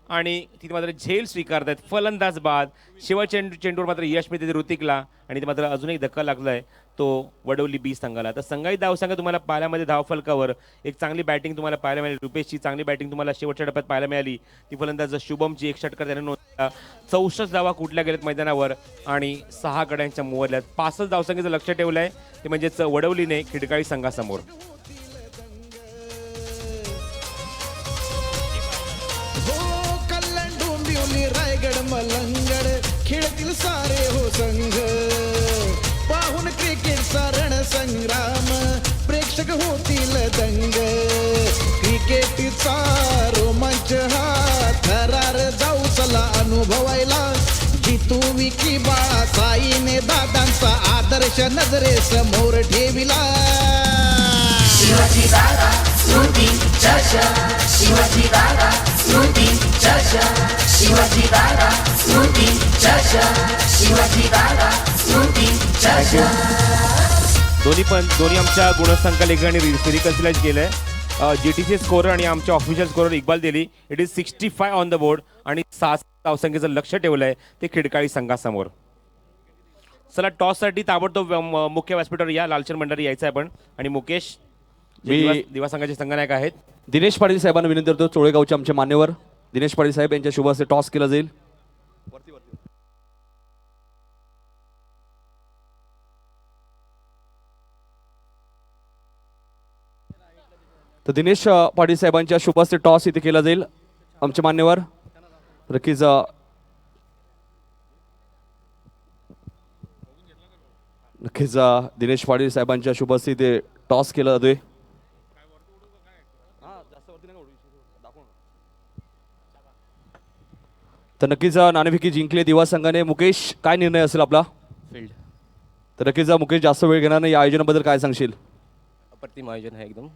आणि तिथे मात्र झेल स्वीकारतात फलंदाज बाद. चेंडूवर मात्र यश मिळते ऋतिकला आणि ते मात्र अजूनही धक्का लागलाय तो वडवली बी संघाला. तर संघाही धावसंख्या तुम्हाला पाहिल्यामध्ये धावफलकावर एक चांगली बॅटिंग तुम्हाला पाहायला मिळाली. रुपेशची चांगली बॅटिंग तुम्हाला शेवटच्या टप्प्यात पाहायला मिळाली. ती फलंदाज शुभमची एक षटकार त्याने नोंदवला. 64 धावा कुठल्या गेलेत मैदानावर आणि 6 गड्यांच्या मोहरल्यात. 65 धावसंख्येचं लक्ष ठेवलंय ते म्हणजेच वडवलीने खिडकाळी संघासमोर. रायगड मलंगड खेळतील सारे हो संघ, पाहून क्रिकेटचा रण संग्राम प्रेक्षक होतील दंग. क्रिकेटचा रोमांच हा थरार जाऊ चला अनुभवायला. जितू विकी बाळा साईने दादांचा आदर्श नजरे समोर ठेविला. शिवाजी दादा स्मृती चषक, शिवाजी दादा स्मृती चषक, शिवाजी दादा स्मृती चषक, शिवाजी दादा स्मृती चषक. दोन्ही आमच्या गुणसंख्या लेखकांनी रिकन्सिलाइज केलंय. GTC स्कोरर आणि आमच्या ऑफिशियल स्कोरर इक्बाल दिली. It is 65 on the board आणि 6 धावसंख्येचं लक्ष ठेवलंय ते खिडकाळी संघासमोर. चला टॉससाठी ताबडतोब मुख्य व्यासपीठावर या. लालचंद भंडारी यायचं आहे पण, आणि मुकेश दिवा संघाचे संघनायक आहेत. दिनेश पाटील साहेबांना विनंती करतो, चोळेगावचे आमचे मान्यवर दिनेश पाटील साहेब यांच्या शुभ हस्ते टॉस केला जाईल. तर दिनेश पाटील साहेबांच्या शुभ हस्ते टॉस इथे केला जाईल. आमचे मान्यवर नक्कीच दिनेश पाटील साहेबांच्या शुभ हस्ते इथे टॉस केला जातोय. तर नक्कीच नाणेफेकी जिंकली दिवा संघाने. मुकेश, काय निर्णय असेल आपला? फील्ड. तर नक्कीच मुकेश जास्त वेळ घेणार नाही. या आयोजनाबद्दल काय सांगशील? अप्रतिम आयोजन आहे एकदम.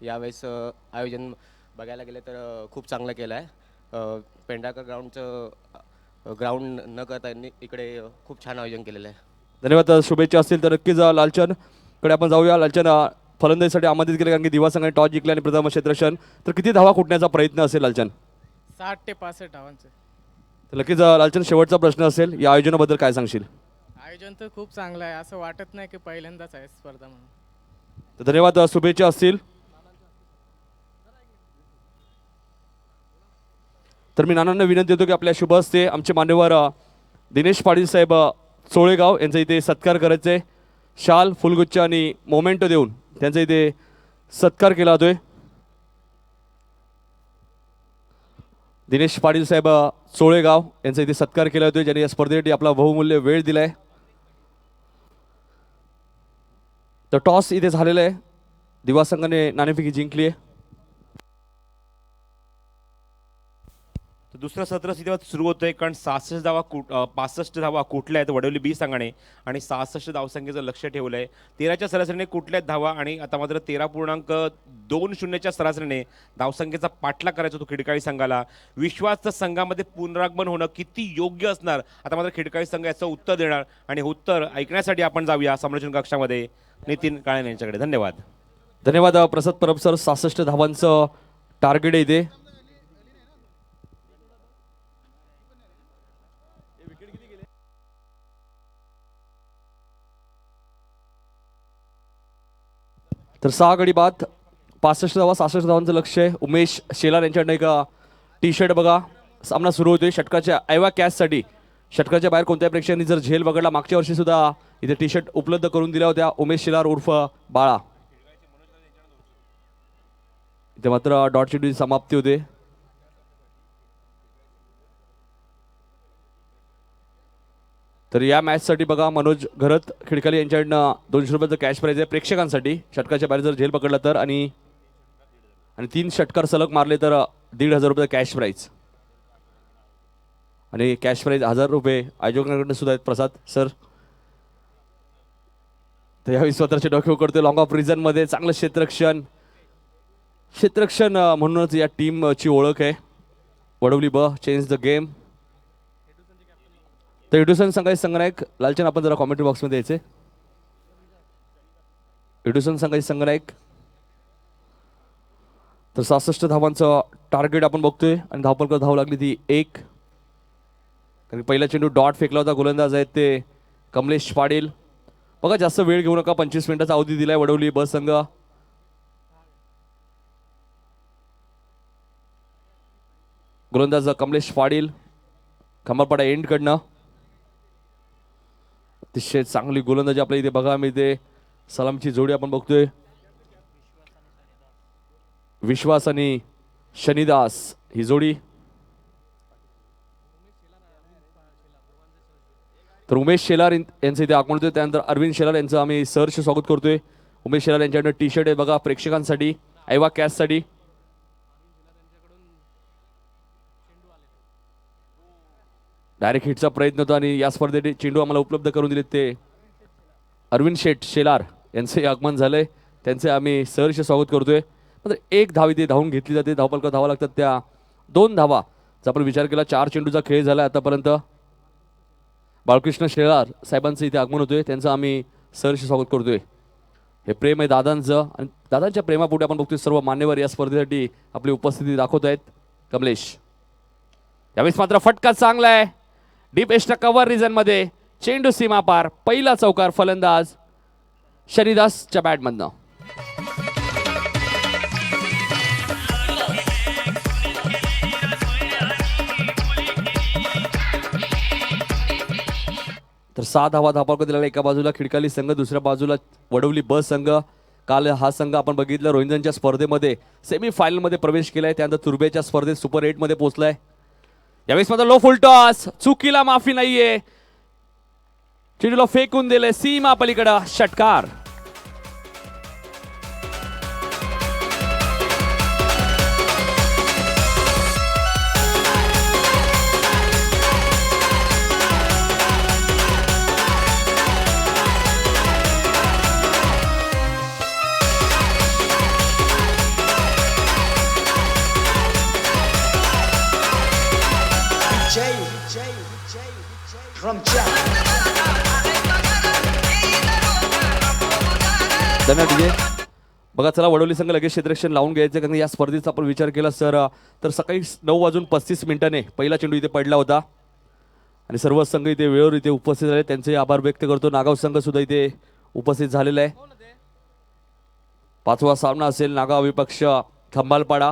यावेळेस आयोजन बघायला गेलं तर खूप चांगलं केलं आहे. पेंढारकर ग्राउंड न करता यांनी इकडे खूप छान आयोजन केलेलं आहे. धन्यवाद. शुभेच्छा असतील तर नक्कीच लालचंदकडे आपण जाऊया. लालचंद फलंदाजीसाठी आमंत्रित केले कारण की दिवा संघाने टॉस जिंकले आणि प्रथम क्षेत्ररक्षण. तर किती धावा कुटण्याचा प्रयत्न असेल लालचंद? 60 ते 65 धावांचे. तर नक्कीच लालचंद शेवटचा प्रश्न असेल, या आयोजनाबद्दल काय सांगशील? आयोजन तर खूप चांगलं आहे, असं वाटत नाही की पहिल्यांदाच आहे स्पर्धा म्हणून. तर धन्यवाद. शुभेच्छा असतील. तर मी नानांना विनंती करतो की आपल्या शुभ हस्ते आमचे मान्यवर दिनेश पाटील साहेब चोळेगाव यांचा इथे सत्कार करायचे. शाल, फुलगुच्छ आणि मोमेंटो देऊन त्यांचा इथे सत्कार केला जातोय. दिनेश पाटील साहेब चोळेगाव यांचा इथे सत्कार केला जातोय, ज्यांनी या स्पर्धेसाठी आपला बहुमूल्य वेळ दिलाय. तर टॉस इथे झालेला आहे. दिवा संघाने नाणेफेकी जिंकली आहे. तर दुसरं सत्र तिथे सुरू होतंय कारण 65 धावा कुठल्या आहेत वडवली बी संघाने आणि 66 धावसंख्येचं लक्ष ठेवलं आहे. 13च्या सरासरीने कुठल्याच धावा आणि आता मात्र 13.20च्या सरासरीने धावसंख्येचा पाठलाग करायचा होतो खिडकाळी संघाला. विश्वासचं संघामध्ये पुनरागमन होणं किती योग्य असणार आता मात्र खिडकाळी संघ याचं उत्तर देणार आणि उत्तर ऐकण्यासाठी आपण जाऊया समालोचन कक्षामध्ये नितीन काळे यांच्याकडे. धन्यवाद. धन्यवाद प्रसाद परब सर. 66 धावांचं टार्गेट आहे इथे. तर 6 गडी बाद 65 धावा 66 धावांचं लक्ष आहे. उमेश शेलार यांच्याकडनं एक टी शर्ट बघा. सामना सुरू होतोय षटकाच्या ऐवा कॅचसाठी. षटकाच्या बाहेर कोणत्याही प्रेक्षकांनी जर झेल वगळला, मागच्या वर्षी सुद्धा इथे टी शर्ट उपलब्ध करून दिल्या होत्या उमेश शेलार उर्फ बाळा. इथे मात्र डॉट चेंडूची समाप्ती होते. तर या मॅचसाठी बघा मनोज घरत खिडकाली यांच्याकडनं 200 रुपयाचं कॅश प्राईज आहे प्रेक्षकांसाठी. षटकाच्या बाहेर जर झेल पकडला तर आणि 3 षटकार सलग मारले तर 1,500 रुपये कॅश प्राईज. आणि कॅश प्राईज 1000 रुपये आयोजकांकडून सुद्धा आहेत प्रसाद सर. तर यावेळी स्वतःचे डोके करतोय लॉंग ऑफ रिझन मध्ये. चांगलं क्षेत्ररक्षण म्हणूनच या टीमची ओळख आहे. Wadavali change the game. तर एडुसन संघाचे संघनायक लालचंद आपण जरा कॉमेंट्री बॉक्समध्ये यायचे. एडुसन संघाचे संघनायक. तर 66 धावांचं टार्गेट आपण बघतोय आणि धावपलकर धाव लागली ती 1. कारण पहिला चेंडू डॉट फेकला होता. गोलंदाज आहेत ते कमलेश पाटील. बघा जास्त वेळ घेऊ नका. 25 मिनिटाचा अवधी दिलाय वडवली संघ. गोलंदाज कमलेश पाटील खंबापाडा एंड कडनं. अतिशय चांगली गोलंदाजी आपल्या इथे बघा मिळते. सलामची जोडी आपण बघतोय. विश्वास आणि शनिदास ही जोडी. तर उमेश शेलार यांचं इथे आगमन होतोय. त्यानंतर अरविंद शेलार यांचं आम्ही सहर्ष स्वागत करतोय. उमेश शेलार यांच्याकडनं टी शर्ट आहे बघा प्रेक्षकांसाठी ऐवा कॅचसाठी. डायरेक्ट हिटचा प्रयत्न होता आणि या स्पर्धेत चेंडू आम्हाला उपलब्ध करून दिलेत ते अरविंद शेठ शेलार यांचे आगमन झालंय. त्यांचे आम्ही सहर्ष स्वागत करतोय. मात्र 1 धाव इथे धावून घेतली जाते. धावपलकर धावा लागतात त्या 2 धावा. जर आपण विचार केला 4 चेंडूचा खेळ झाला आतापर्यंत. बाळकृष्ण शेलार साहेबांचं इथे आगमन होतोय. त्यांचं आम्ही सहर्ष स्वागत करतोय. हे प्रेम आहे दादांचं आणि दादांच्या प्रेमापोटी आपण बघतोय सर्व मान्यवर या स्पर्धेसाठी आपली उपस्थिती दाखवत आहेत. कमलेश यावेळेस मात्र फटका चांगला आहे. डीप एस्टा कव्हर रिजन मध्ये चेंडू सीमा पार. पहिला चौकार फलंदाज शनिदासच्या बॅटमधनं. तर 6 धावा धावपलकर दिलेला एका बाजूला खिडकाली संघ, दुसऱ्या बाजूला वडवली संघ. काल हा संघ आपण बघितलं रोहिंजनच्या स्पर्धेमध्ये सेमी फायनल मध्ये प्रवेश केलाय. त्यानंतर तुर्बेच्या स्पर्धेत सुपर 8 मध्ये पोहोचलाय. यावेळेस मात्र लो फुल टॉस. चुकीला माफी नाहीये. चेंडूला फेकून दिले सीमा पलीकडे षटकार. बघा चला वडवली संघ लगेच क्षेत्ररक्षण लावून घ्यायचं. कारण या स्पर्धेचा आपण विचार केला सर तर सकाळी 9:35 पहिला चेंडू इथे पडला होता आणि सर्व संघ इथे वेळेवर इथे उपस्थित झाले. त्यांचे आभार व्यक्त करतो. नागाव संघ सुद्धा इथे उपस्थित झालेला आहे. 5वा सामना असेल नागाव विपक्ष खंबालपाडा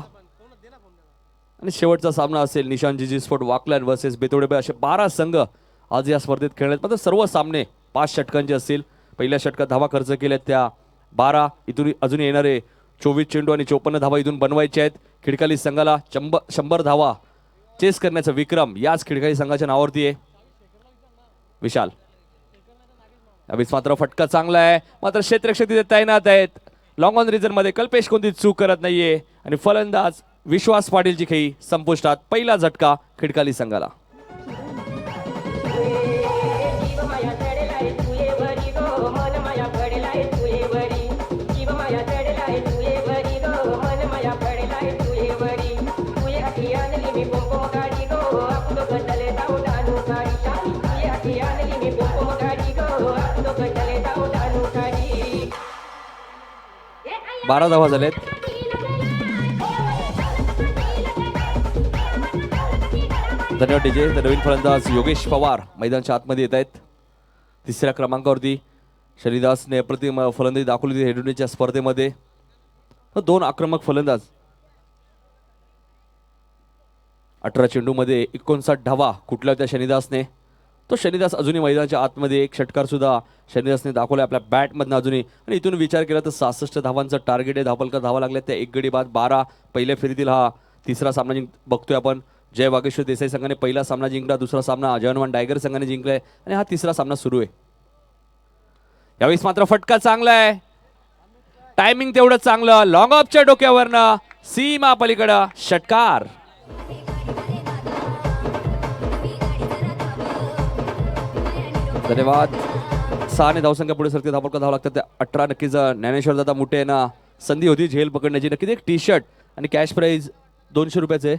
आणि शेवटचा सामना असेल निशान जीजी स्पोर्ट वाकलॅन वर्सेस बेतोडे. असे 12 संघ आज या स्पर्धेत खेळण्यात. मात्र सर्व सामने 5 षटकांचे असतील. पहिल्या षटकात धावा खर्च केल्यात त्या 12. इथून अजून येणारे 24 चेंडू आणि 54 धावा इथून बनवायचे आहेत. खिडकाली संघाला 100 धावा चेस करण्याचा विक्रम याच खिडकाली संघाच्या नावावरती आहे. विशाल यावेळेस मात्र फटका चांगला आहे. मात्र क्षेत्ररक्षक तिथे तैनात आहेत. लॉंग ऑन रिजन मध्ये कल्पेश कोणती चूक करत नाहीये आणि फलंदाज विश्वास पाटीलची खेळी संपुष्टात. पहिला झटका खिडकाली संघाला. बारा धावा झालेत. धन्यवाद डीजे. तर नवीन फलंदाज योगेश पवार मैदानाच्या आतमध्ये येत आहेत. 3ऱ्या क्रमांकावरती शनिदासने अप्रतिम फलंदाजी दाखवली होती हेडुनीच्या स्पर्धेमध्ये. 2 आक्रमक फलंदाज. 18 चेंडूमध्ये 59 धावा कुठल्या होत्या शनिदासने. तो शनिदास अजूनही मैदानाच्या आतमध्ये एक षटकार सुद्धा शनिदासने दाखवला आपल्या बॅटमधनं अजूनही. आणि इथून विचार केला तर 66 धावांचं टार्गेट आहे. धावपलका धावा लागल्या त्या 1 गडी बाद 12. पहिल्या फेरीतील हा तिसरा सामना बघतोय आपण. जय वागेश्वर देसाई संघाने पहिला सामना जिंकला, दुसरा सामना जवान टायगर संघाने जिंकलाय आणि हा तिसरा सामना सुरू आहे. यावेळेस मात्र फटका चांगला आहे, टायमिंग तेवढं चांगलं, लॉंग ऑफच्या डोक्यावरनं सीमा पलीकडं षटकार. धन्यवाद. 6 धावसंख्या पुढे सरते. धावपलका धावा लागतात त्या 18. नक्कीच ज्ञानेश्वर दादा मुठे यांना संधी होती झेल पकडण्याची. नक्कीच एक टी शर्ट आणि कॅश प्राइज 200 रुपयाचे.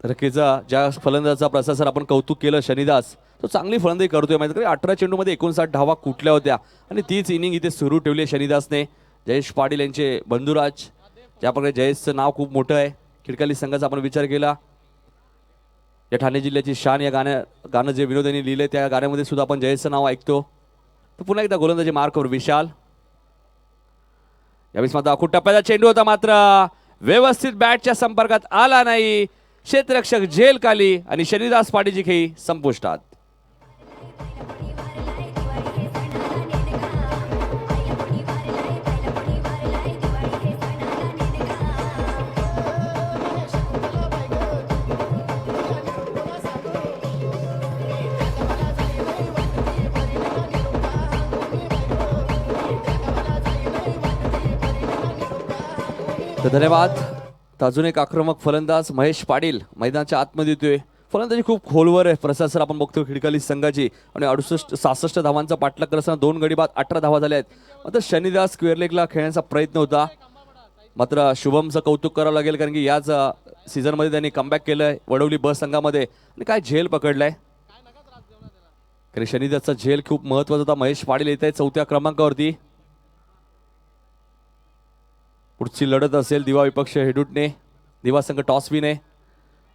नक्कीच ज्या फलंदाजाचा प्रशासर आपण कौतुक केलं शनिदास, तो चांगली फलंदाजी करतोय. माहिती 18 चेंडूमध्ये 59 धावा कुठल्या होत्या आणि तीच इनिंग इथे सुरू ठेवली आहे शनिदासने. जयेश पाटील यांचे बंधुराज, ज्या प्रकारे जयेशचं नाव खूप मोठं आहे. खिडकाली संघाचा आपण विचार केला, या ठाणे जिल्ह्याची शान या गाणं जे विनोद यांनी लिहिलंय त्या गाण्यामध्ये सुद्धा आपण जयेशचं नाव ऐकतो. तर पुन्हा एकदा गोलंदाजी मार्कवर विशाल. यावेळेस मात्र अखूट टप्प्याचा चेंडू होता, मात्र व्यवस्थित बॅटच्या संपर्कात आला नाही. क्षेत्ररक्षक झेल खाली आणि शनिदास पाटीलची खेळी संपुष्टात. तर धन्यवाद. तर अजून एक आक्रमक फलंदाज महेश पाटील मैदानाच्या आतमध्ये येतोय. फलंदाजी खूप खोलवर आहे प्रशासर आपण बघतो खिडकाली संघाची. आणि 66 धावांचा पाठलाग करताना 2 गडी बाद 18 धावा झाल्या आहेत. मात्र शनिदास स्क्वेअर लेगला खेळण्याचा प्रयत्न होता. मात्र शुभमचं कौतुक करावं लागेल, कारण की याच सीझनमध्ये त्यांनी कमबॅक केलंय वडवली बस संघामध्ये आणि काय झेल पकडलाय. कारण शनिदासचा झेल खूप महत्वाचा होता. महेश पाटील येत आहे 4थ्या क्रमांकावरती. पुढची लढत असेल दिवा विपक्ष हेडूटने. दिवा संघ टॉस विन आहे.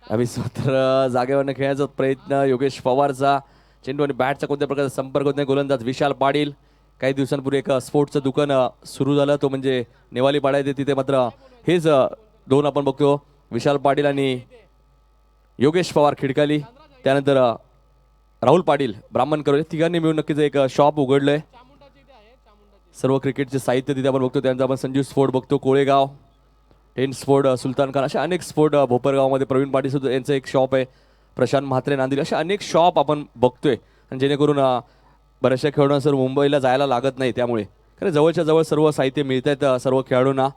यावेळी मात्र जागेवरनं खेळण्याचा प्रयत्न योगेश पवारचा. चेंडू आणि बॅटचा कोणत्या प्रकारचा संपर्क होत नाही. गोलंदाज विशाल पाटील. काही दिवसांपूर्वी एक स्पोर्ट्सचं दुकान सुरू झालं, तो म्हणजे नेवाली पाडा येते. तिथे मात्र हेच 2 आपण बघतो, विशाल पाटील आणि योगेश पवार खिडकाली. त्यानंतर राहुल पाटील ब्राह्मणकर, तिघांनी मिळून नक्कीच एक शॉप उघडलंय. सर्व क्रिकेटचे साहित्य तिथे आपण बघतो. त्यानंतर आपण संजीव स्पोर्ट बघतो कोळेगाव, टेन स्पोर्ट सुलतान खान, अशा अनेक स्पोर्ट भोपरगावमध्ये प्रवीण पाटील सुद्धा यांचं एक शॉप आहे. प्रशांत म्हात्रे नांदिल, अशा अनेक शॉप आपण बघतोय. आणि जेणेकरून बऱ्याचशा खेळाडूंना सर मुंबईला जायला लागत नाही, त्यामुळे खरं जवळच्या जवळ सर्व साहित्य मिळत आहेत सर्व खेळाडूंना.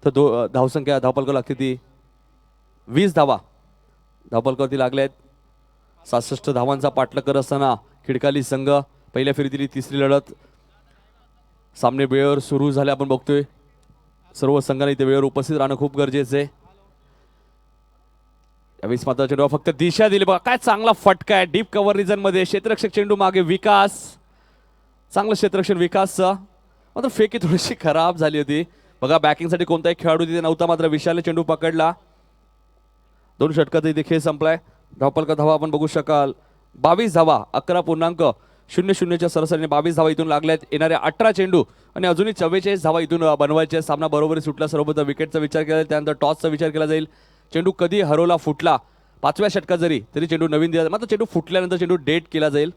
तर धावसंख्या धावपलका लागते ती 20 धावा धावपलकावरती लागल्या आहेत. 66 धावांचा पाठलाग करत असताना खिडकाली संघ पहिल्या फेरीतील तिसरी लढत. सामने वेळेवर सुरू झाले आपण बघतोय. सर्व संघाने इथे वेळेवर उपस्थित राहणं खूप गरजेचं आहे. यावेळेस मात्र चेंडू फक्त दिशा दिली बघा, काय चांगला फटका आहे डीप कव्हर रिजन मध्ये. क्षेत्ररक्षक चेंडू मागे विकास, चांगलं क्षेत्ररक्षण विकासचं. मात्र फेकी थोडीशी खराब झाली होती बघा. बॅकिंगसाठी कोणताही खेळाडू तिथे नव्हता, मात्र विशालने चेंडू पकडला. 2 षटकात इथे खेळ संपलाय. धावपलका धावा आपण बघू शकाल 22 धावा 11.00च्या सरासरीने 22 धावा इथून लागल्यात. येणाऱ्या 18 चेंडू आणि अजूनही 44 धावा इथून बनवायचे. सामना बरोबरी सुटला. सर्वप्रथम विकेटचा विचार केला जाईल, त्यानंतर टॉसचा विचार केला जाईल. चेंडू कधी हरवला फुटला 5व्या षटकात तरी चेंडू नवीन दिला. मात्र चेंडू फुटल्यानंतर चेंडू डेट केला जाईल.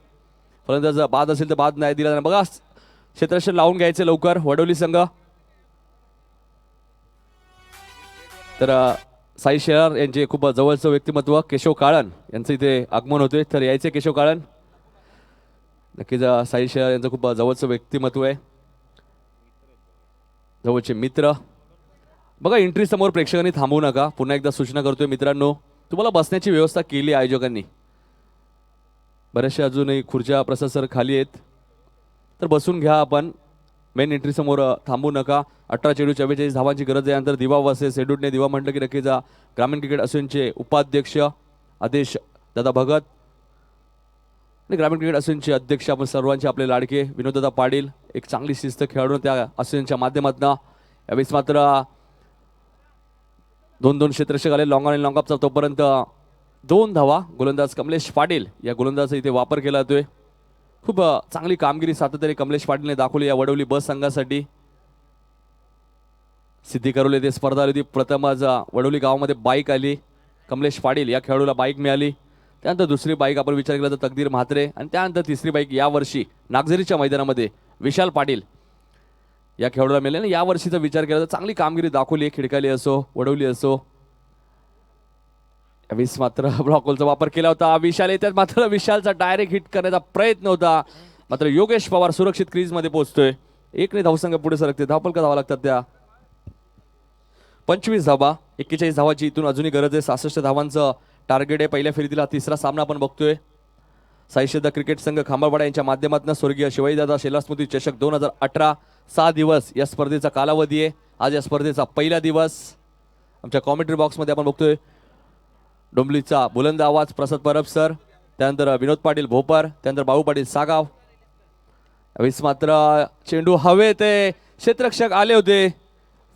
फलंदाज बाद असेल तर बाद नाही दिला जाणार. बघा क्षेत्ररक्षण लावून घ्यायचे लवकर वडवली संघ. तर साई शेलार यांचे खूप जवळचं व्यक्तिमत्व केशव काळन यांचं इथे आगमन होते. तर यायचे केशव काळन. नक्कीच साई शेलार यांचं खूप जवळचं व्यक्तिमत्व आहे, जवळचे मित्र. बघा एंट्री समोर प्रेक्षकांनी थांबवू नका. पुन्हा एकदा सूचना करतोय मित्रांनो, तुम्हाला बसण्याची व्यवस्था केली आयोजकांनी. बऱ्याचशा अजूनही खुर्च्या प्रशासर खाली आहेत, तर बसून घ्या. आपण मेन एंट्री समोर थांबू नका. 18 चेंडू 44 धावांची गरज आहे. नंतर दिवा वर्सेस हेडूटने. दिवा म्हटलं की नक्कीच ग्रामीण क्रिकेट असोसिएशनचे उपाध्यक्ष आदेश दादा भगत आणि ग्रामीण क्रिकेट असोसिएशनचे अध्यक्ष आपण सर्वांचे आपले लाडके विनोददादा पाटील. एक चांगली शिस्त खेळाडू त्या असोसिएशनच्या माध्यमातून. यावेळेस मात्र 2 क्षेत्ररक्षक आले लॉंग ऑन आणि लॉंग ऑफचा. तोपर्यंत 2 धावा गोलंदाज कमलेश पाटील या गोलंदाजाचा इथे वापर केला जातोय. खूप चांगली कामगिरी सातत्याने कमलेश पाटीलने दाखवली या वडवली बस संघासाठी. सिद्धी करवली ते स्पर्धा आली होती. प्रथम आज वडवली गावामध्ये बाईक आली. कमलेश पाटील या खेळाडूला बाईक मिळाली. त्यानंतर दुसरी बाईक आपण विचार केला तर तकदीर म्हात्रे आणि त्यानंतर तिसरी बाईक यावर्षी नागझरीच्या मैदानामध्ये विशाल पाटील या खेळाडूला मिळाली. आणि यावर्षीचा विचार केला तर चांगली कामगिरी दाखवली. खिडकाली असो वडवली असो. यावेळेस मात्र ब्लॉकहोलचा वापर केला होता. विशाल येतात मात्र विशालचा डायरेक्ट हिट करण्याचा प्रयत्न होता. मात्र योगेश पवार सुरक्षित क्रीजमध्ये पोहोचतोय. 1 धावसंघ पुढे सरकते. धावपलका धावा लागतात त्या 25 धावा. 41 धावाची इथून अजूनही गरज आहे. 66 धावांचं टार्गेट आहे. पहिल्या फेरीतील तिसरा सामना आपण बघतोय. साईश्रद्धा क्रिकेट संघ खांबाळवाडा यांच्या माध्यमातून स्वर्गीय शिवाजीदादा शेलार स्मृती चषक 2018 6 दिवस या स्पर्धेचा कालावधी आहे. आज या स्पर्धेचा पहिला दिवस. आमच्या कॉमेंट्री बॉक्समध्ये आपण बघतोय डोंबलीचा बुलंद आवाज प्रसाद परब सर, त्यानंतर विनोद पाटील भोपर, त्यानंतर बाबू पाटील सागाव. यावेळेस मात्र चेंडू हवे ते क्षेत्ररक्षक आले होते.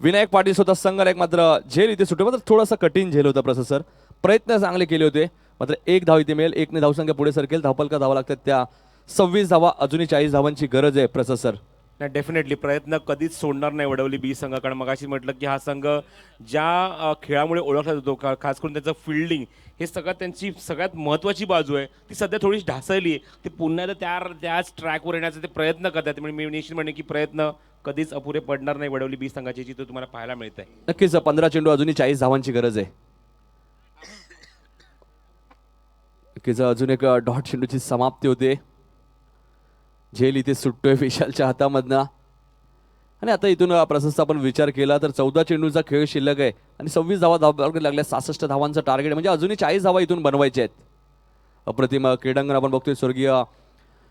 विनायक पाटील स्वतः संघाला एक मात्र झेल इथे सुटले. मात्र थोडासा कठीण झेल होता प्रसाद सर. प्रयत्न चांगले केले होते. मात्र 1 धाव इथे मिळेल. 1 धावसंख्या पुढे सरकेल. धावपलका धावा लागतात त्या 26 धावा. अजूनही 40 धावांची गरज आहे प्रसाद सर. नाही डेफिनेटली प्रयत्न कधीच सोडणार नाही वडवली बी संघ. कारण मगाशी म्हटलं की हा संघ ज्या खेळामुळे ओळखला जातो खास करून त्याचं फिल्डिंग हे सगळ्यात त्यांची सगळ्यात महत्त्वाची बाजू आहे. ती सध्या थोडीशी ढासळली आहे. ती पुन्हा एकदा त्याच ट्रॅकवर येण्याचे ते प्रयत्न करतात. म्हणजे मी निश्चित म्हणेन की प्रयत्न कधीच अपुरे पडणार नाही वडवली बी संघाची जी तो तुम्हाला पाहायला मिळत आहे. नक्कीच 15 चेंडू अजूनही 40 धावांची गरज आहे. नक्कीच अजून एक डॉट चेंडूची समाप्ती होते. झेल इथे सुटतोय विशालच्या हातामधनं. आणि आता इथून प्रशस्त आपण विचार केला तर 14 चेंडूचा खेळ शिल्लक आहे आणि 26 धावा लागल्या. 66 धावांचं टार्गेट म्हणजे अजूनही 40 धावा इथून बनवायच्या आहेत. अप्रतिम क्रीडांगण आपण बघतोय. स्वर्गीय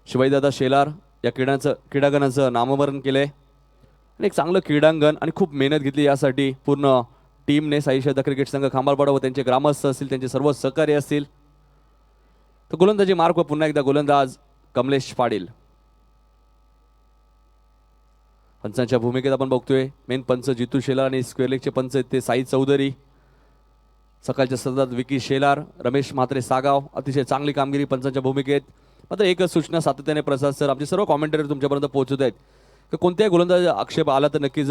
शिवाजीदादा शेलार या क्रीडांगणाचं नामकरण केलंय. आणि एक चांगलं क्रीडांगण आणि खूप मेहनत घेतली यासाठी पूर्ण टीमने. साईश्रद्धा क्रिकेट संघ खांबाळपाडा व त्यांचे ग्रामस्थ असतील, त्यांचे सर्व सहकारी असतील. तर गोलंदाजी मार्क व पुन्हा एकदा गोलंदाज कमलेश पाटील. पंचांच्या भूमिकेत आपण बघतोय मेन पंच जितू शेलार आणि स्क्वेअर लेगचे पंच आहेत ते साई चौधरी. सकाळच्या सत्रात विकी शेलार, रमेश म्हात्रे सागाव. अतिशय चांगली कामगिरी पंचांच्या भूमिकेत. मात्र एकच सूचना सातत्याने प्रसाद सर आमचे सर्व कॉमेंटेटर तुमच्यापर्यंत पोहोचत आहेत की कोणत्याही गोलंदाज आक्षेप आला तर नक्कीच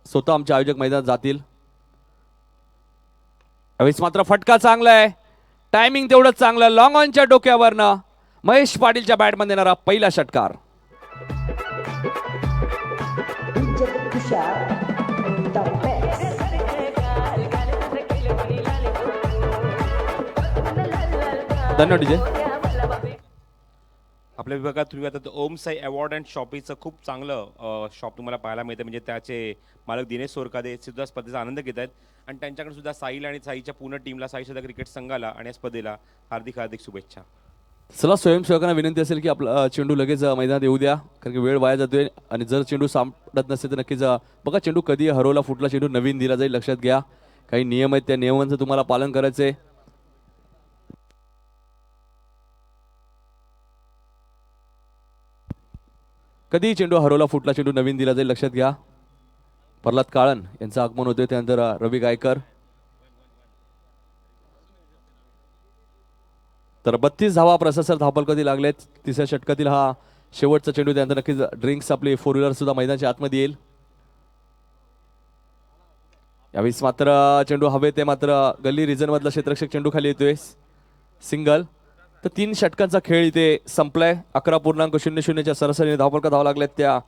स्वतः आमचे आयोजक मैदानात जातील. यावेळेस मात्र फटका चांगला आहे. टायमिंग तेवढंच चांगलं. लॉंग ऑनच्या डोक्यावरनं महेश पाटीलच्या बॅटमध्ये येणारा पहिला षटकार. धन्यवाद डीजे. आपल्या विभागात तुम्ही आता ओम साई अवॉर्ड अँड शॉपीचं खूप चांगलं शॉप तुम्हाला पाहायला मिळतं. म्हणजे त्याचे मालक दिनेश सोरकादे सुद्धा स्पर्धेचा आनंद घेत आहेत. आणि त्यांच्याकडे सुद्धा साईला आणि साईच्या पूर्ण टीमला, साईश्रद्धा क्रिकेट संघाला आणि या स्पर्धेला हार्दिक हार्दिक शुभेच्छा. चला स्वयंसेवकांना विनंती असेल की आपला चेंडू लगेच मैदानात येऊ द्या कारण की वेळ वाया जातोय. आणि जर चेंडू सापडत नसेल तर नक्कीच बघा चेंडू कधी हरवला फुटला चेंडू नवीन दिला जाईल. लक्षात घ्या काही नियम आहेत त्या नियमांचं तुम्हाला पालन करायचं आहे. कधी चेंडू हरवला फुटला चेंडू नवीन दिला जाईल. लक्षात घ्या. प्रल्हाद काळन यांचं आगमन होते. त्यानंतर रवी गायकर. तर 32 धावा प्रशासर धावपल कधी लागलेत. तिसऱ्या षटकातील हा शेवटचा चेंडू. त्यानंतर नक्कीच ड्रिंक्स आपली 4 व्हीलर सुद्धा मैदानाच्या आतमध्ये येईल. यावेळेस मात्र चेंडू हवे ते मात्र गल्ली रिजन मधला क्षेत्ररक्षक चेंडू खाली येतोय सिंगल. तर 3 षटकांचा खेळ इथे संपलाय. 11.00च्या सरासरीने धावपल धावा लागल्यात त्या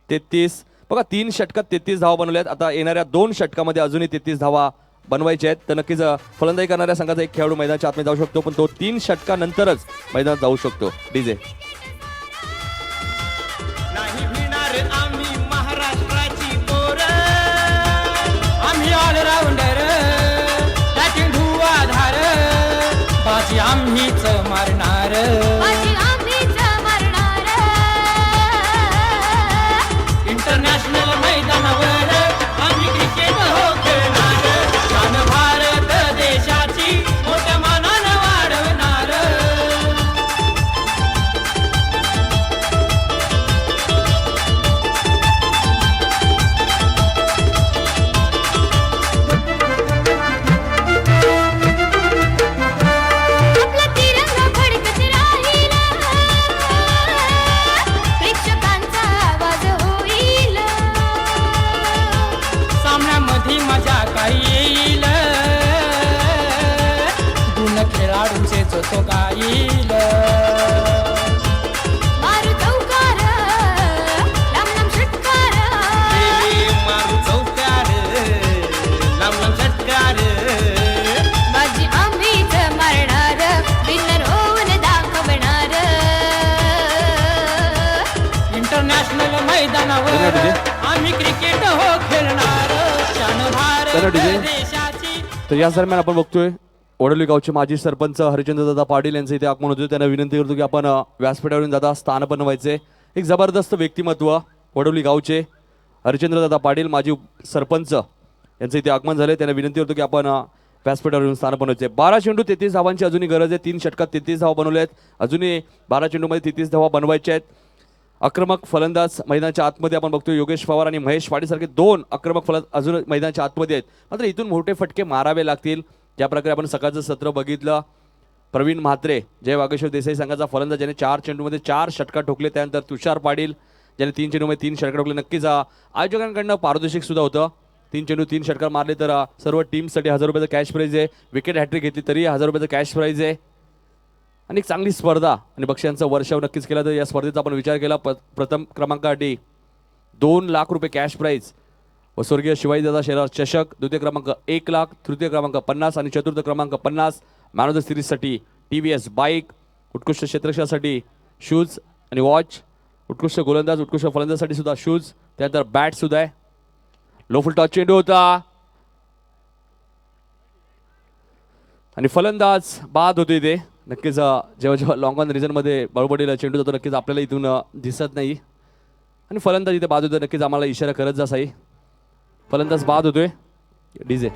33. बघा 3 षटकात 33 धावा बनवल्यात. आता येणाऱ्या 2 षटकामध्ये अजूनही 33 धावा बनवायचे आहेत. तर नक्कीच फलंदाजी करणाऱ्या संघाचा एक खेळाडू मैदानाच्या आतमध्ये जाऊ शकतो पण तो 3 षटकानंतरच मैदानात जाऊ शकतो. डीजे नाही भिणार आम्ही महाराष्ट्राची पोर, आम्ही ऑलराऊंडर, बॅटिंग धुवाधार, बाजी आम्हीच मारणार, इंटरनॅशनल मैदानावर आम्ही क्रिकेट हो खेळणार, शान भारत देशाची मोठ्या मानानं वाढवणार. तो गाईल मारू चौकार लांब लांब षटकार मारू चौकार लांब लांब षटकार बाजी आम्हीच मारणार विनर होऊन दाखवणार इंटरनॅशनल मैदानावर आम्ही क्रिकेट हो खेळणार क्षण भारत देशाची तर या दरम्यान आपण बघतोय वडोली गावचे माजी सरपंच हरिचंद्रदादा पाटील यांचं इथे आगमन होते. त्यांना विनंती करतो की आपण व्यासपीठावरून दादा स्थान बनवायचे. एक जबरदस्त व्यक्तिमत्व वडोली गावचे हरिचंद्रदादा पाटील माजी सरपंच यांचं इथे आगमन झाले. त्यांना विनंती करतो की आपण व्यासपीठावरून स्थान बनवायचे. 12 चेंडू 33 धावांची अजूनही गरज आहे. 3 षटकात 33 धावा बनवल्या आहेत. अजूनही 12 चेंडूमध्ये 33 धावा बनवायच्या आहेत. आक्रमक फलंदाज मैदानाच्या आतमध्ये आपण बघतो योगेश पवार आणि महेश पाटील सारखे 2 आक्रमक फलंदाज अजून मैदानाच्या आतमध्ये आहेत. मात्र इथून मोठे फटके मारावे लागतील. ज्या प्रकारे आपण सकाळचं सत्र बघितलं, प्रवीण म्हात्रे जय वागेश्वर देसाई संघाचा फलंदाज ज्याने 4 चेंडूमध्ये 4 षटका ठोकले. त्यानंतर तुषार पाटील ज्याने 3 चेंडूमध्ये 3 षटका ठोकले. नक्कीच आयोजकांकडनं पारदर्शक सुद्धा होतं. 3 चेंडू 3 षटकार मारले तर सर्व टीमसाठी 1000 रुपयाचं कॅश प्राईज आहे. विकेट हॅट्रिक घेतली तरी 1000 रुपयाचं कॅश प्राईज आहे. आणि एक चांगली स्पर्धा आणि बक्षिसांचा वर्षाव नक्कीच केला. तर या स्पर्धेचा आपण विचार केला प्रथम क्रमांकासाठी 2 लाख रुपये कॅश प्राईज व स्वर्गीय शिवाजीदादा शेलार चषक, द्वितीय क्रमांक 1 लाख, तृतीय क्रमांक 50 आणि चतुर्थ क्रमांक 50. मॅन ऑफ द सिरीजसाठी TVS बाईक, उत्कृष्ट क्षेत्ररक्षणासाठी शूज आणि वॉच, उत्कृष्ट गोलंदाज उत्कृष्ट फलंदाजासाठी सुद्धा शूज, त्यानंतर बॅट सुद्धा आहे. लो फुल टॉस चेंडू होता आणि फलंदाज बाद होते इथे. नक्कीच जेव्हा जेव्हा लॉंग ऑन रिजनमध्ये बळबडीला चेंडू जातो नक्कीच आपल्याला इथून दिसत नाही आणि फलंदाज इथे बाद होतो. नक्कीच आम्हाला इशारा करत जा साई. फलंदाज बाद होतोय. डीजे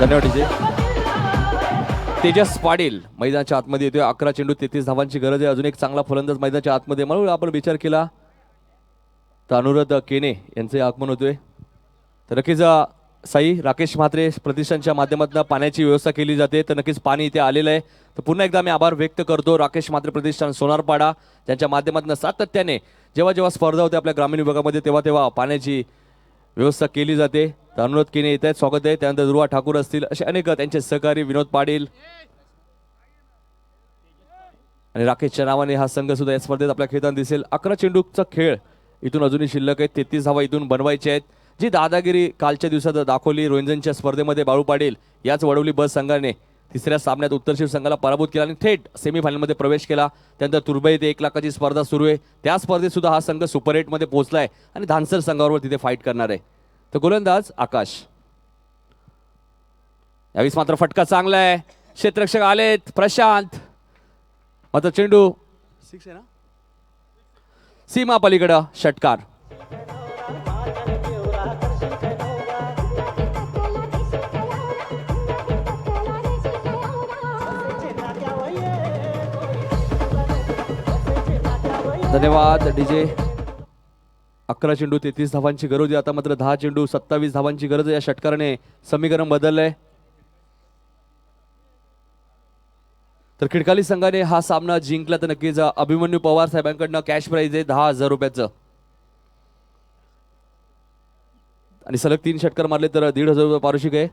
धन्यवाद डीजे. तेजस पाटील मैदानाच्या आतमध्ये येतोय. 11 चेंडू 33 धावांची गरज आहे. अजून एक चांगला फलंदाज मैदानाच्या आतमध्ये म्हणून आपण विचार केला तर अनुराध केने यांचे आगमन होतोय. तर नक्कीच साई राकेश म्हात्रे प्रतिष्ठानच्या माध्यमातून पाण्याची व्यवस्था केली जाते. तर नक्कीच पाणी इथे आलेलं आहे. तर पुन्हा एकदा मी आभार व्यक्त करतो राकेश म्हात्रे प्रतिष्ठान सोनारपाडा ज्यांच्या माध्यमातून सातत्याने जेव्हा जेव्हा स्पर्धा होते आपल्या ग्रामीण विभागामध्ये तेव्हा तेव्हा पाण्याची व्यवस्था केली जाते. तर अनुरोध केने येत आहेत, स्वागत आहे. त्यानंतर दुर्वा ठाकूर असतील असे अनेक त्यांचे सहकारी विनोद पाटील आणि राकेशच्या नावाने हा संघ सुद्धा या स्पर्धेत आपल्या खेळताना दिसेल. 11 चेंडूचा खेळ इथून अजूनही शिल्लक आहे. 33 धावा इथून बनवायचे आहेत. जी दादागिरी कालच्या दिवसात दाखवली रोंजनच्या स्पर्धेमध्ये बाळू पाटील याच वडवली बस संघाने तिसऱ्या सामन्यात उत्तरशिव संघाला पराभूत केला आणि थेट सेमीफायनलमध्ये प्रवेश केला. त्यानंतर तुर्भे येथे 1 लाखाची स्पर्धा सुरू आहे. त्या स्पर्धेत सुद्धा हा संघ सुपर 8मध्ये पोहोचलाय आणि धानसर संघाबरोबर तिथे फाईट करणार आहे. तर गोलंदाज आकाश. यावेळेस मात्र फटका चांगला आहे. क्षेत्ररक्षक आलेत प्रशांत. मात्र चेंडू 6 आहे ना, सीमा पलीकडं षटकार. धन्यवाद डीजे. 11 चेंडू 33 धावांची गरज आहे. आता मात्र 10 चेंडू 27 धावांची गरज आहे. या षटकाराने समीकरण बदललंय. तर खिडकाली संघाने हा सामना जिंकला तर नक्कीच अभिमन्यू पवार साहेबांकडनं कॅश प्राईज आहे 10,000 रुपयाचं आणि सलग 3 षटकार मारले तर 1,500 रुपये पारितोषिक आहे.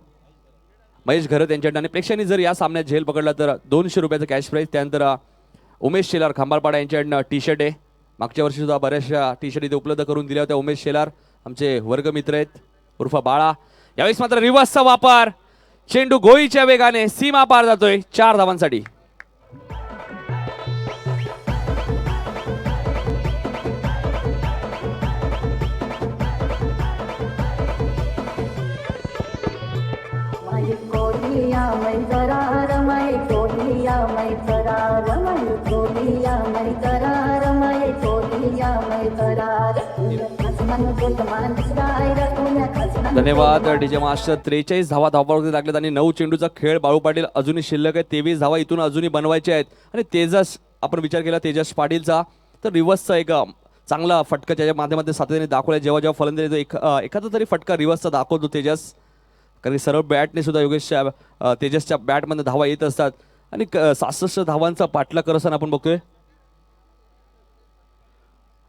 महेश घरत यांच्याकडनं आणि प्रेक्षकांनी जर या सामन्यात झेल पकडला तर 200 रुपयाचं कॅश प्राईज. त्यानंतर उमेश शेलार खांबाळपाडा यांच्याकडनं टी शर्ट आहे. मागच्या वर्षी सुद्धा बऱ्याचशा टी शर्ट इथे उपलब्ध करून दिल्या होत्या. उमेश शेलार आमचे वर्गमित्र आहेत उर्फ बाळा. यावेळेस मात्र रिव्हर्सचा वापर. चेंडू गोळीच्या वेगाने सीमा पार जातोय 4 धावांसाठी. धन्यवाद डीजे मास्टर. 43 धावा धावपळावरती लागल्यात आणि 9 चेंडूचा खेळ बाळू पाटील अजूनही शिल्लक आहे. 23 धावा इथून अजूनही बनवायच्या आहेत आणि तेजस आपण विचार केला तेजस पाटीलचा तर रिव्हर्सचा एक चांगला फटका ज्याच्या माध्यमातून सातत्याने दाखवला. जेव्हा जेव्हा फलंदाजी एखादा तरी फटका रिव्हर्सचा दाखवतो तेजस, कारण की सरळ बॅटने सुद्धा योगेशच्या तेजसच्या बॅटमधून धावा येत असतात आणि 66 धावांचा पाठलाग करत असताना आपण बघतोय.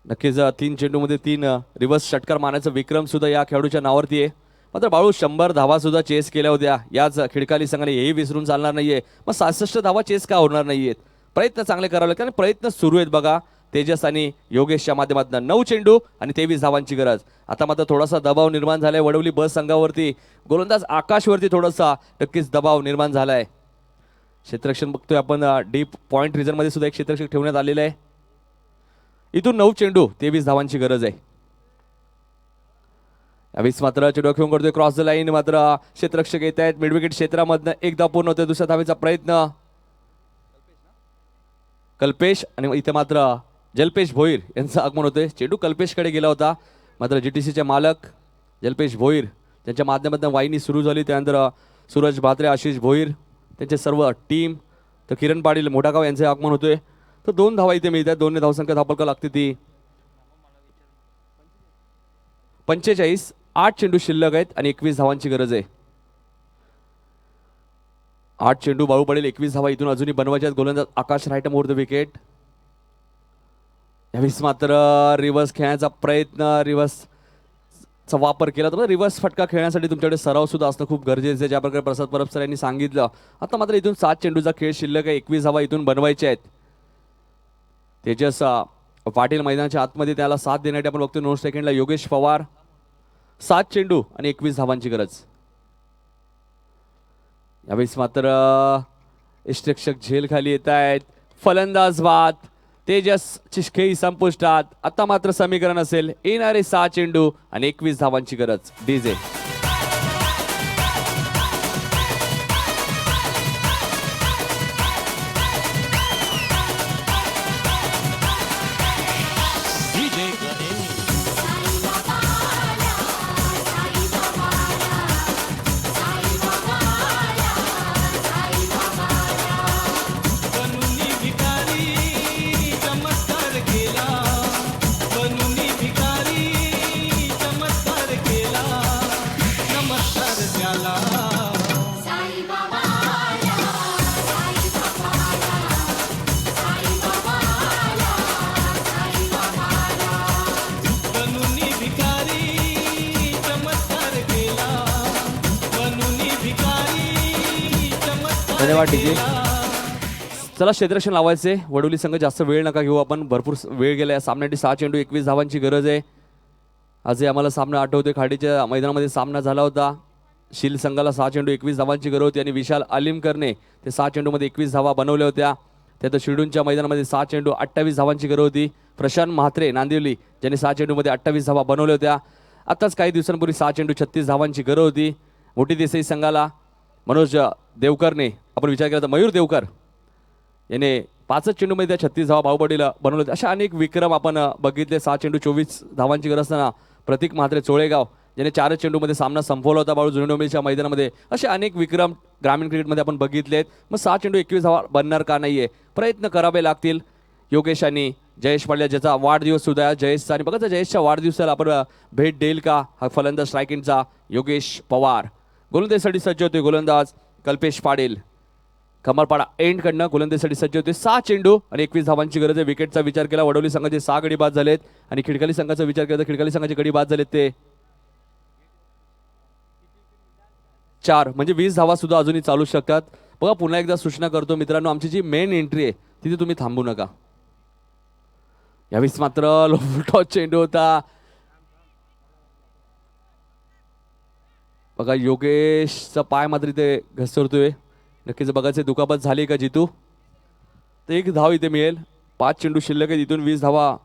नक्कीच 3 चेंडूमध्ये 3 रिव्हर्स षटकार मारण्याचा विक्रम सुद्धा या खेळाडूच्या नावावरती आहे. मात्र बाळू 100 धावा सुद्धा चेस केल्या होत्या याच खिडकाली संघाने, हेही विसरून चालणार नाहीये. मग 66 धावा चेस का होणार नाहीयेत? प्रयत्न चांगले करावे लागतात आणि प्रयत्न सुरू आहेत बघा तेजस आणि योगेशच्या माध्यमातून. 9 चेंडू आणि 23 धावांची गरज. आता मात्र थोडासा दबाव निर्माण झालाय वडवली बस संघावरती. गोलंदाज आकाशवरती थोडासा नक्कीच दबाव निर्माण झालाय. क्षेत्ररक्षण बघतोय आपण डीप पॉइंट रिजनमध्ये सुद्धा एक क्षेत्ररक्षक ठेवण्यात आलेलं आहे. इथून 9 चेंडू 23 धावांची गरज आहे. यावेळेस मात्र चेंडू खेळून करतोय क्रॉस द लाईन. मात्र क्षेत्ररक्षक येत आहेत मिड विकेट क्षेत्रामधनं. एकदा पूर्ण होतोय दुसऱ्या धावेचा प्रयत्न. कल्पेश आणि इथे मात्र जलपेश भोईर यांचं आगमन होतंय. चेंडू कल्पेशकडे गेला होता. मात्र GTCचे मालक जलपेश भोईर त्यांच्या माध्यमातून वाहिनी सुरू झाली. त्यानंतर सूरज भात्रे, आशिष भोईर त्यांचे सर्व टीम, तर किरण पाटील मोठागाव यांचे आगमन होतोय. तर 2 धावा इथे मिळतात. 2 धावसंख्या धावपलका लागते ती 45. 8 चेंडू शिल्लक आहेत आणि 21 धावांची गरज आहे. 8 चेंडू बाळू पडेल, 21 धावा इथून अजूनही बनवायचे आहेत. गोलंदाज आकाश राईट मोर द विकेट. यावेळेस मात्र रिव्हर्स खेळण्याचा प्रयत्न, रिव्हर्सचा वापर केला. तर रिव्हर्स फटका खेळण्यासाठी तुमच्याकडे सराव सुद्धा असणं खूप गरजेचं आहे, ज्या प्रकारे प्रसाद परब सर यांनी सांगितलं. आता मात्र इथून 7 चेंडूचा खेळ शिल्लक आहे. 21 धावा इथून बनवायचे आहेत. तेजस पाटील मैदानाच्या आतमध्ये त्याला साथ देण्यासाठी आपण बघतो 9 सेकंडला योगेश पवार. 7 चेंडू आणि 21 धावांची गरज. यावेळेस मात्र इष्टरक्षक झेल खाली येत आहेत. फलंदाज बाद. तेजसची खेळी संपुष्टात. आता मात्र समीकरण असेल येणारे 6 चेंडू आणि 21 धावांची गरज. डीजे धन्यवाद डीजे. चला क्षेत्ररक्षण लावायचे. वडोली संघ जास्त वेळ नका घेऊ आपण, भरपूर वेळ गेला या सामन्यासाठी. 6 चेंडू 21 धावांची गरज आहे. आजही आम्हाला सामना आठवतोय, खाडीच्या मैदानामध्ये सामना झाला होता. शील संघाला 6 चेंडू 21 धावांची गरज होती आणि विशाल आलिमकरने ते 6 चेंडूमध्ये 21 धावा बनवल्या होत्या. त्यात शिरडूनच्या मैदानामध्ये 6 चेंडू 28 धावांची गरज होती. प्रशांत म्हात्रे नांदिवली ज्यांनी 6 चेंडूमध्ये 28 धावा बनवल्या होत्या. आताच काही दिवसांपूर्वी 6 चेंडू 36 धावांची गरज होती. मोठी देसाई संघाला मनोज देवकरने आपण विचार केला तर मयूर देवकर याने 5 चेंडूमध्ये त्या 36 धावा बाहुबडीला बनवले होते. अशा अनेक विक्रम आपण बघितले. 6 चेंडू 24 धावांची गरज असताना प्रतीक म्हात्रे चोळेगाव ज्याने 4 चेंडूमध्ये सामना संपवला होता बाळू जुनेडोंबिवलीच्या मैदानामध्ये. असे अनेक विक्रम ग्रामीण क्रिकेटमध्ये आपण बघितलेत. मग 6 चेंडू 21 धावा बनणार का नाहीये? प्रयत्न करावे लागतील. योगेश आणि जयेश पाडल्या ज्याचा वाढदिवस सुद्धा आहे जयेशचा, आणि बघा जयेशच्या वाढदिवसाला आपण भेट देईल का हा फलंदाज स्ट्रायकिंगचा योगेश पवार. गोलंदाजीसाठी सज्ज होते गोलंदाज कल्पेश पाटील. कमरपाडा एंडकडनं गोलंदाजीसाठी सज्ज होते. 6 चेंडू आणि 21 धावांची गरज आहे. विकेटचा विचार केला वडवली संघाचे 6 गडी बाद झालेत आणि खिडकाली संघाचा विचार केला तर खिडकाली संघाचे गडी बाद झालेत ते 4, म्हणजे 20 धावा सुद्धा अजूनही चालू शकतात. बघा पुन्हा एकदा सूचना करतो मित्रांनो, आमची जी मेन एंट्री आहे तिथे तुम्ही थांबू नका. यावेळेस मात्र लो टॉस चेंडू होता. बघा योगेशचा पाय मात्र इथे घसरतोय. नक्कीच बघायचं दुखापत झाली का जितू. तर 1 धाव इथे मिळेल. 5 चेंडू शिल्लक आहेत. इथून 20 धावा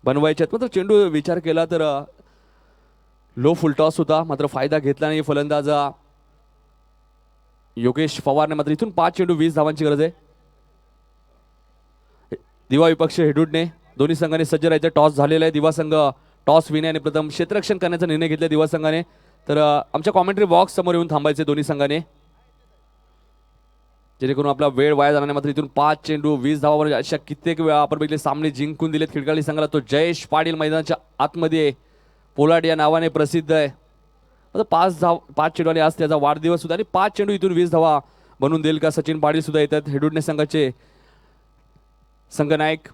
बनवायच्यात. मात्र चेंडू विचार केला तर लो फुल टॉस होता, मात्र फायदा घेतला नाही फलंदाज योगेश पवारने. मात्र इथून 5 चेंडू 20 धावांची गरज आहे. दिवा विपक्ष हेडूडने दोन्ही संघाने सज्ज राहायचं. टॉस झालेला आहे. दिवा संघ टॉस विने आणि प्रथम क्षेत्ररक्षण करण्याचा निर्णय घेतला दिवा संघाने. तर आमच्या कॉमेंट्री बॉक्स समोर येऊन थांबायचे दोन्ही संघाने. जेणेकरून आपला वेळ वाया जाणार नाही. मात्र इथून 5 चेंडू 20 धावा म्हणजे अशा कित्येक वेळा आपण बघितले सामने जिंकून दिलेत खिडकाळी संघाला. तो जयेश पाटील मैदानाच्या आतमध्ये पोलार्ड या नावाने प्रसिद्ध आहे. आता 5 चेंडू आणि आज त्याचा वाढदिवस सुद्धा आणि 5 चेंडू इथून 20 धावा बनवून देईल का सचिन पाटील सुद्धा येतात हेडुडणे संघाचे संघनायक.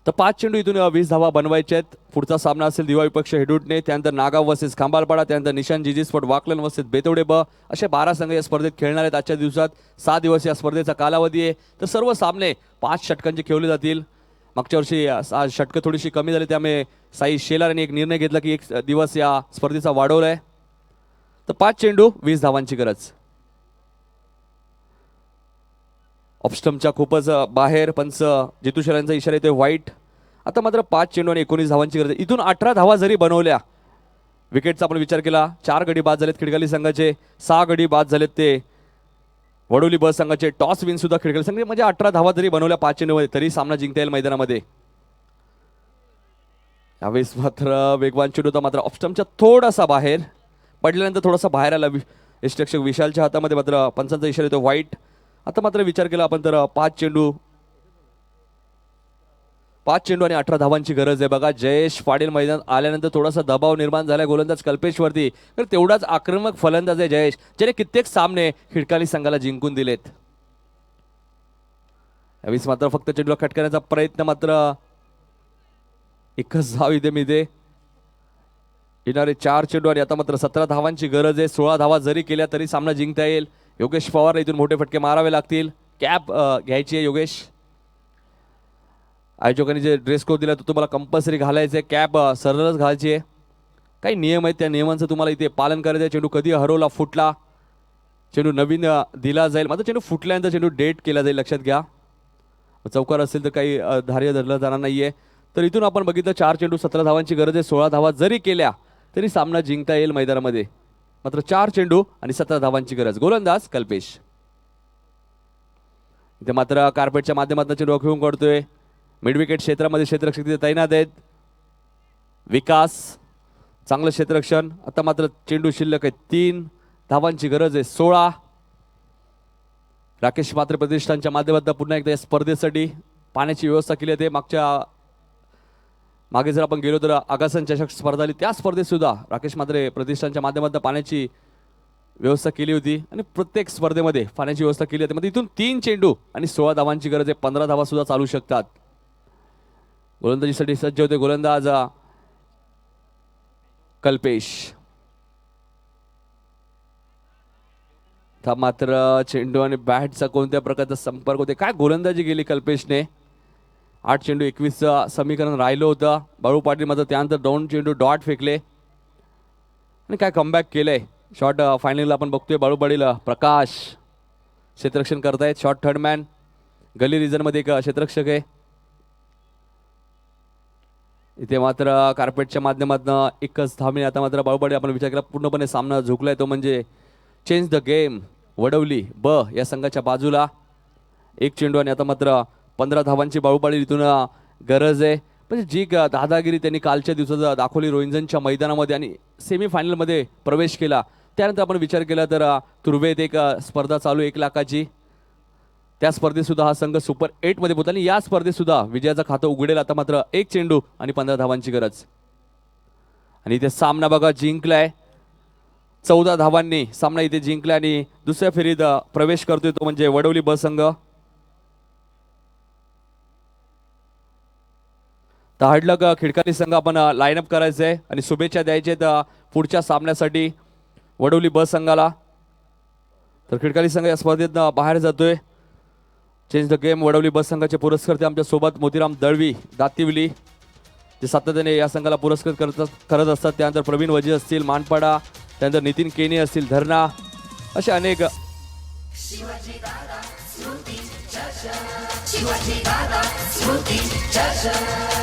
तर 5 चेंडू इथून 20 धावा बनवायचे आहेत. पुढचा सामना असेल दिवा विपक्ष हेडुडणे, त्यानंतर नागाव वर्सेस खांबालपाडा, त्यानंतर निशान जिजी स्पॉट वाकलन वर्सेस बेतवडे ब असे 12 संघ या स्पर्धेत खेळणार आहेत. आजच्या दिवसात 6 दिवस या स्पर्धेचा कालावधी आहे. तर सर्व सामने 5 षटकांचे खेळले जातील. मागच्या वर्षी षटकं थोडीशी कमी झाली, त्यामुळे साई शेलार यांनी एक निर्णय घेतला की 1 दिवस या स्पर्धेचा वाढवला आहे. तर 5 चेंडू 20 धावांची गरज. ऑफस्टमच्या खूपच बाहेर पंच जितू शेलारांचा इशारा येतोय व्हाईट. आता मात्र 5 चेंडू आणि 19 धावांची गरज. इथून 18 धावा जरी बनवल्या, विकेटचा आपण विचार केला, 4 गडी बाद झालेत खिडकाली संघाचे, 6 गडी बाद झालेत ते वडोली बस संघाचे. टॉस विन सुद्धा खिडकाली संघ, म्हणजे 18 धावा जरी बनवल्या 5 चेंडूमध्ये तरी सामना जिंकता येईल मैदानामध्ये. यावेळेस मात्र वेगवान चेंडू होता, मात्र ऑफस्टमच्या थोडासा बाहेर पडल्यानंतर थोडासा बाहेर आला यष्टरक्षक विशालच्या हातामध्ये. मात्र पंचांचा इशारा येतो व्हाईट. आता मात्र विचार केला आपण तर 5 चेंडू आणि 18 धावांची गरज आहे. बघा जयेश पाटील मैदानात आल्यानंतर थोडासा दबाव निर्माण झाला गोलंदाज कल्पेशवरती, तर तेवढाच आक्रमक फलंदाज आहे जयेश, ज्याने कित्येक सामने खिडकाली संघाला जिंकून दिलेत. यावेळेस मात्र फक्त चेंडूला खटकण्याचा प्रयत्न, मात्र एकच धाव इथे मिळते. येणारे 4 चेंडू आणि आता मात्र 17 धावांची गरज आहे. 16 धावा जरी केल्या तरी सामना जिंकता येईल. योगेश पवार इथून मोठे फटके मारावे लागतील. कॅप घ्यायची आहे योगेश. आयोजकांनी जे ड्रेस कोड दिला तो तुम्हाला कंपल्सरी घालायचं आहे. कॅप सरळच घालायची आहे. काही नियम आहेत, त्या नियमांचं तुम्हाला इथे पालन करायचं आहे. चेंडू कधी हरवला, फुटला, चेंडू नवीन दिला जाईल. मात्र चेंडू फुटल्यानंतर चेंडू डेट केला जाईल, लक्षात घ्या. चौकार असेल तर काही धार्य धरलं जाणार नाहीये. तर इथून आपण बघितलं 4 चेंडू 17 धावांची गरज आहे. 16 धावा जरी केल्या तरी सामना जिंकता येईल मैदानामध्ये. मात्र 4 चेंडू आणि 17 धावांची गरज. गोलंदाज कल्पेश. इथे मात्र कार्पेटच्या माध्यमातून चेंडू घेऊन काढतोय. मिड विकेट क्षेत्रामध्ये क्षेत्ररक्षक तिथे तैनात आहेत. विकास चांगलं क्षेत्ररक्षण. आता मात्र चेंडू शिल्लक आहे. 3 धावांची गरज आहे. 16. राकेश मात्र प्रतिष्ठानच्या माध्यमातून पुन्हा एकदा या स्पर्धेसाठी पाण्याची व्यवस्था केली आहे. मागे जर आपण गेलो तर आगासन चषक स्पर्धा आली, त्या स्पर्धेत सुद्धा राकेश मात्रे प्रतिष्ठानच्या माध्यमातून पाण्याची व्यवस्था केली होती आणि प्रत्येक स्पर्धेमध्ये पाण्याची व्यवस्था केली होती. मध्ये इथून 3 चेंडू आणि 16 धावांची गरज आहे. 15 धावा सुद्धा चालू शकतात. गोलंदाजीसाठी सज्ज होते गोलंदाज कल्पेश. मात्र चेंडू आणि बॅटचा कोणत्या प्रकारचा संपर्क होते, काय गोलंदाजी केली कल्पेशने. 8 चेंडू 21चं समीकरण राहिलं होतं. बाळू पाटील मात्र त्यानंतर 2 चेंडू डॉट फेकले आणि काय कमबॅक केलंय. शॉर्ट फायनलला आपण बघतोय बाळू पाटील प्रकाश क्षेत्ररक्षण करतायत. शॉर्ट थर्ड मॅन गली रिजनमध्ये एक क्षेत्ररक्षक आहे. इथे मात्र कार्पेटच्या माध्यमातून एकच धावणे. आता मात्र बाळू पाटील आपण विचार केला पूर्णपणे सामना झुकलाय, तो म्हणजे चेंज द गेम. वडवली ब या संघाच्या बाजूला 1 चेंडू आणि आता मात्र 15 धावांची बाळू पाटील इथून गरज आहे. म्हणजे जी दादागिरी त्यांनी कालच्या दिवसात दाखवली रोहिंजनच्या मैदानामध्ये आणि सेमीफायनलमध्ये प्रवेश केला, त्यानंतर आपण विचार केला तर तुर्भेत एक स्पर्धा चालू 1 लाखाची, त्या स्पर्धेत सुद्धा हा संघ सुपर 8 मध्ये पोहोचला आणि या स्पर्धेत सुद्धा विजयाचं खातं उघडेल. आता मात्र 1 चेंडू आणि 15 धावांची गरज आणि इथे सामना बघा जिंकलाय 14 धावांनी. सामना इथे जिंकला आणि दुसऱ्या फेरीत प्रवेश करतोय तो म्हणजे वडवली ब संघ. तर हडलक खिडकाली संघ आपण लाईनअप करायचं आहे आणि शुभेच्छा द्यायचे पुढच्या सामन्यासाठी वडवली ब संघाला. तर खिडकाली संघ या स्पर्धेत बाहेर जातोय. चेंज द गेम वडवली ब संघाचे पुरस्कर्ते आमच्या सोबत मोतीराम दळवी दातिवली, जे सातत्याने या संघाला पुरस्कृत करत असतात. त्यानंतर प्रवीण वजी असतील मानपाडा, त्यानंतर नितीन केनी असतील धरणा, असे अनेक. शिवाजी दादा स्मृती चषक, शिवाजी दादा स्मृती चषक.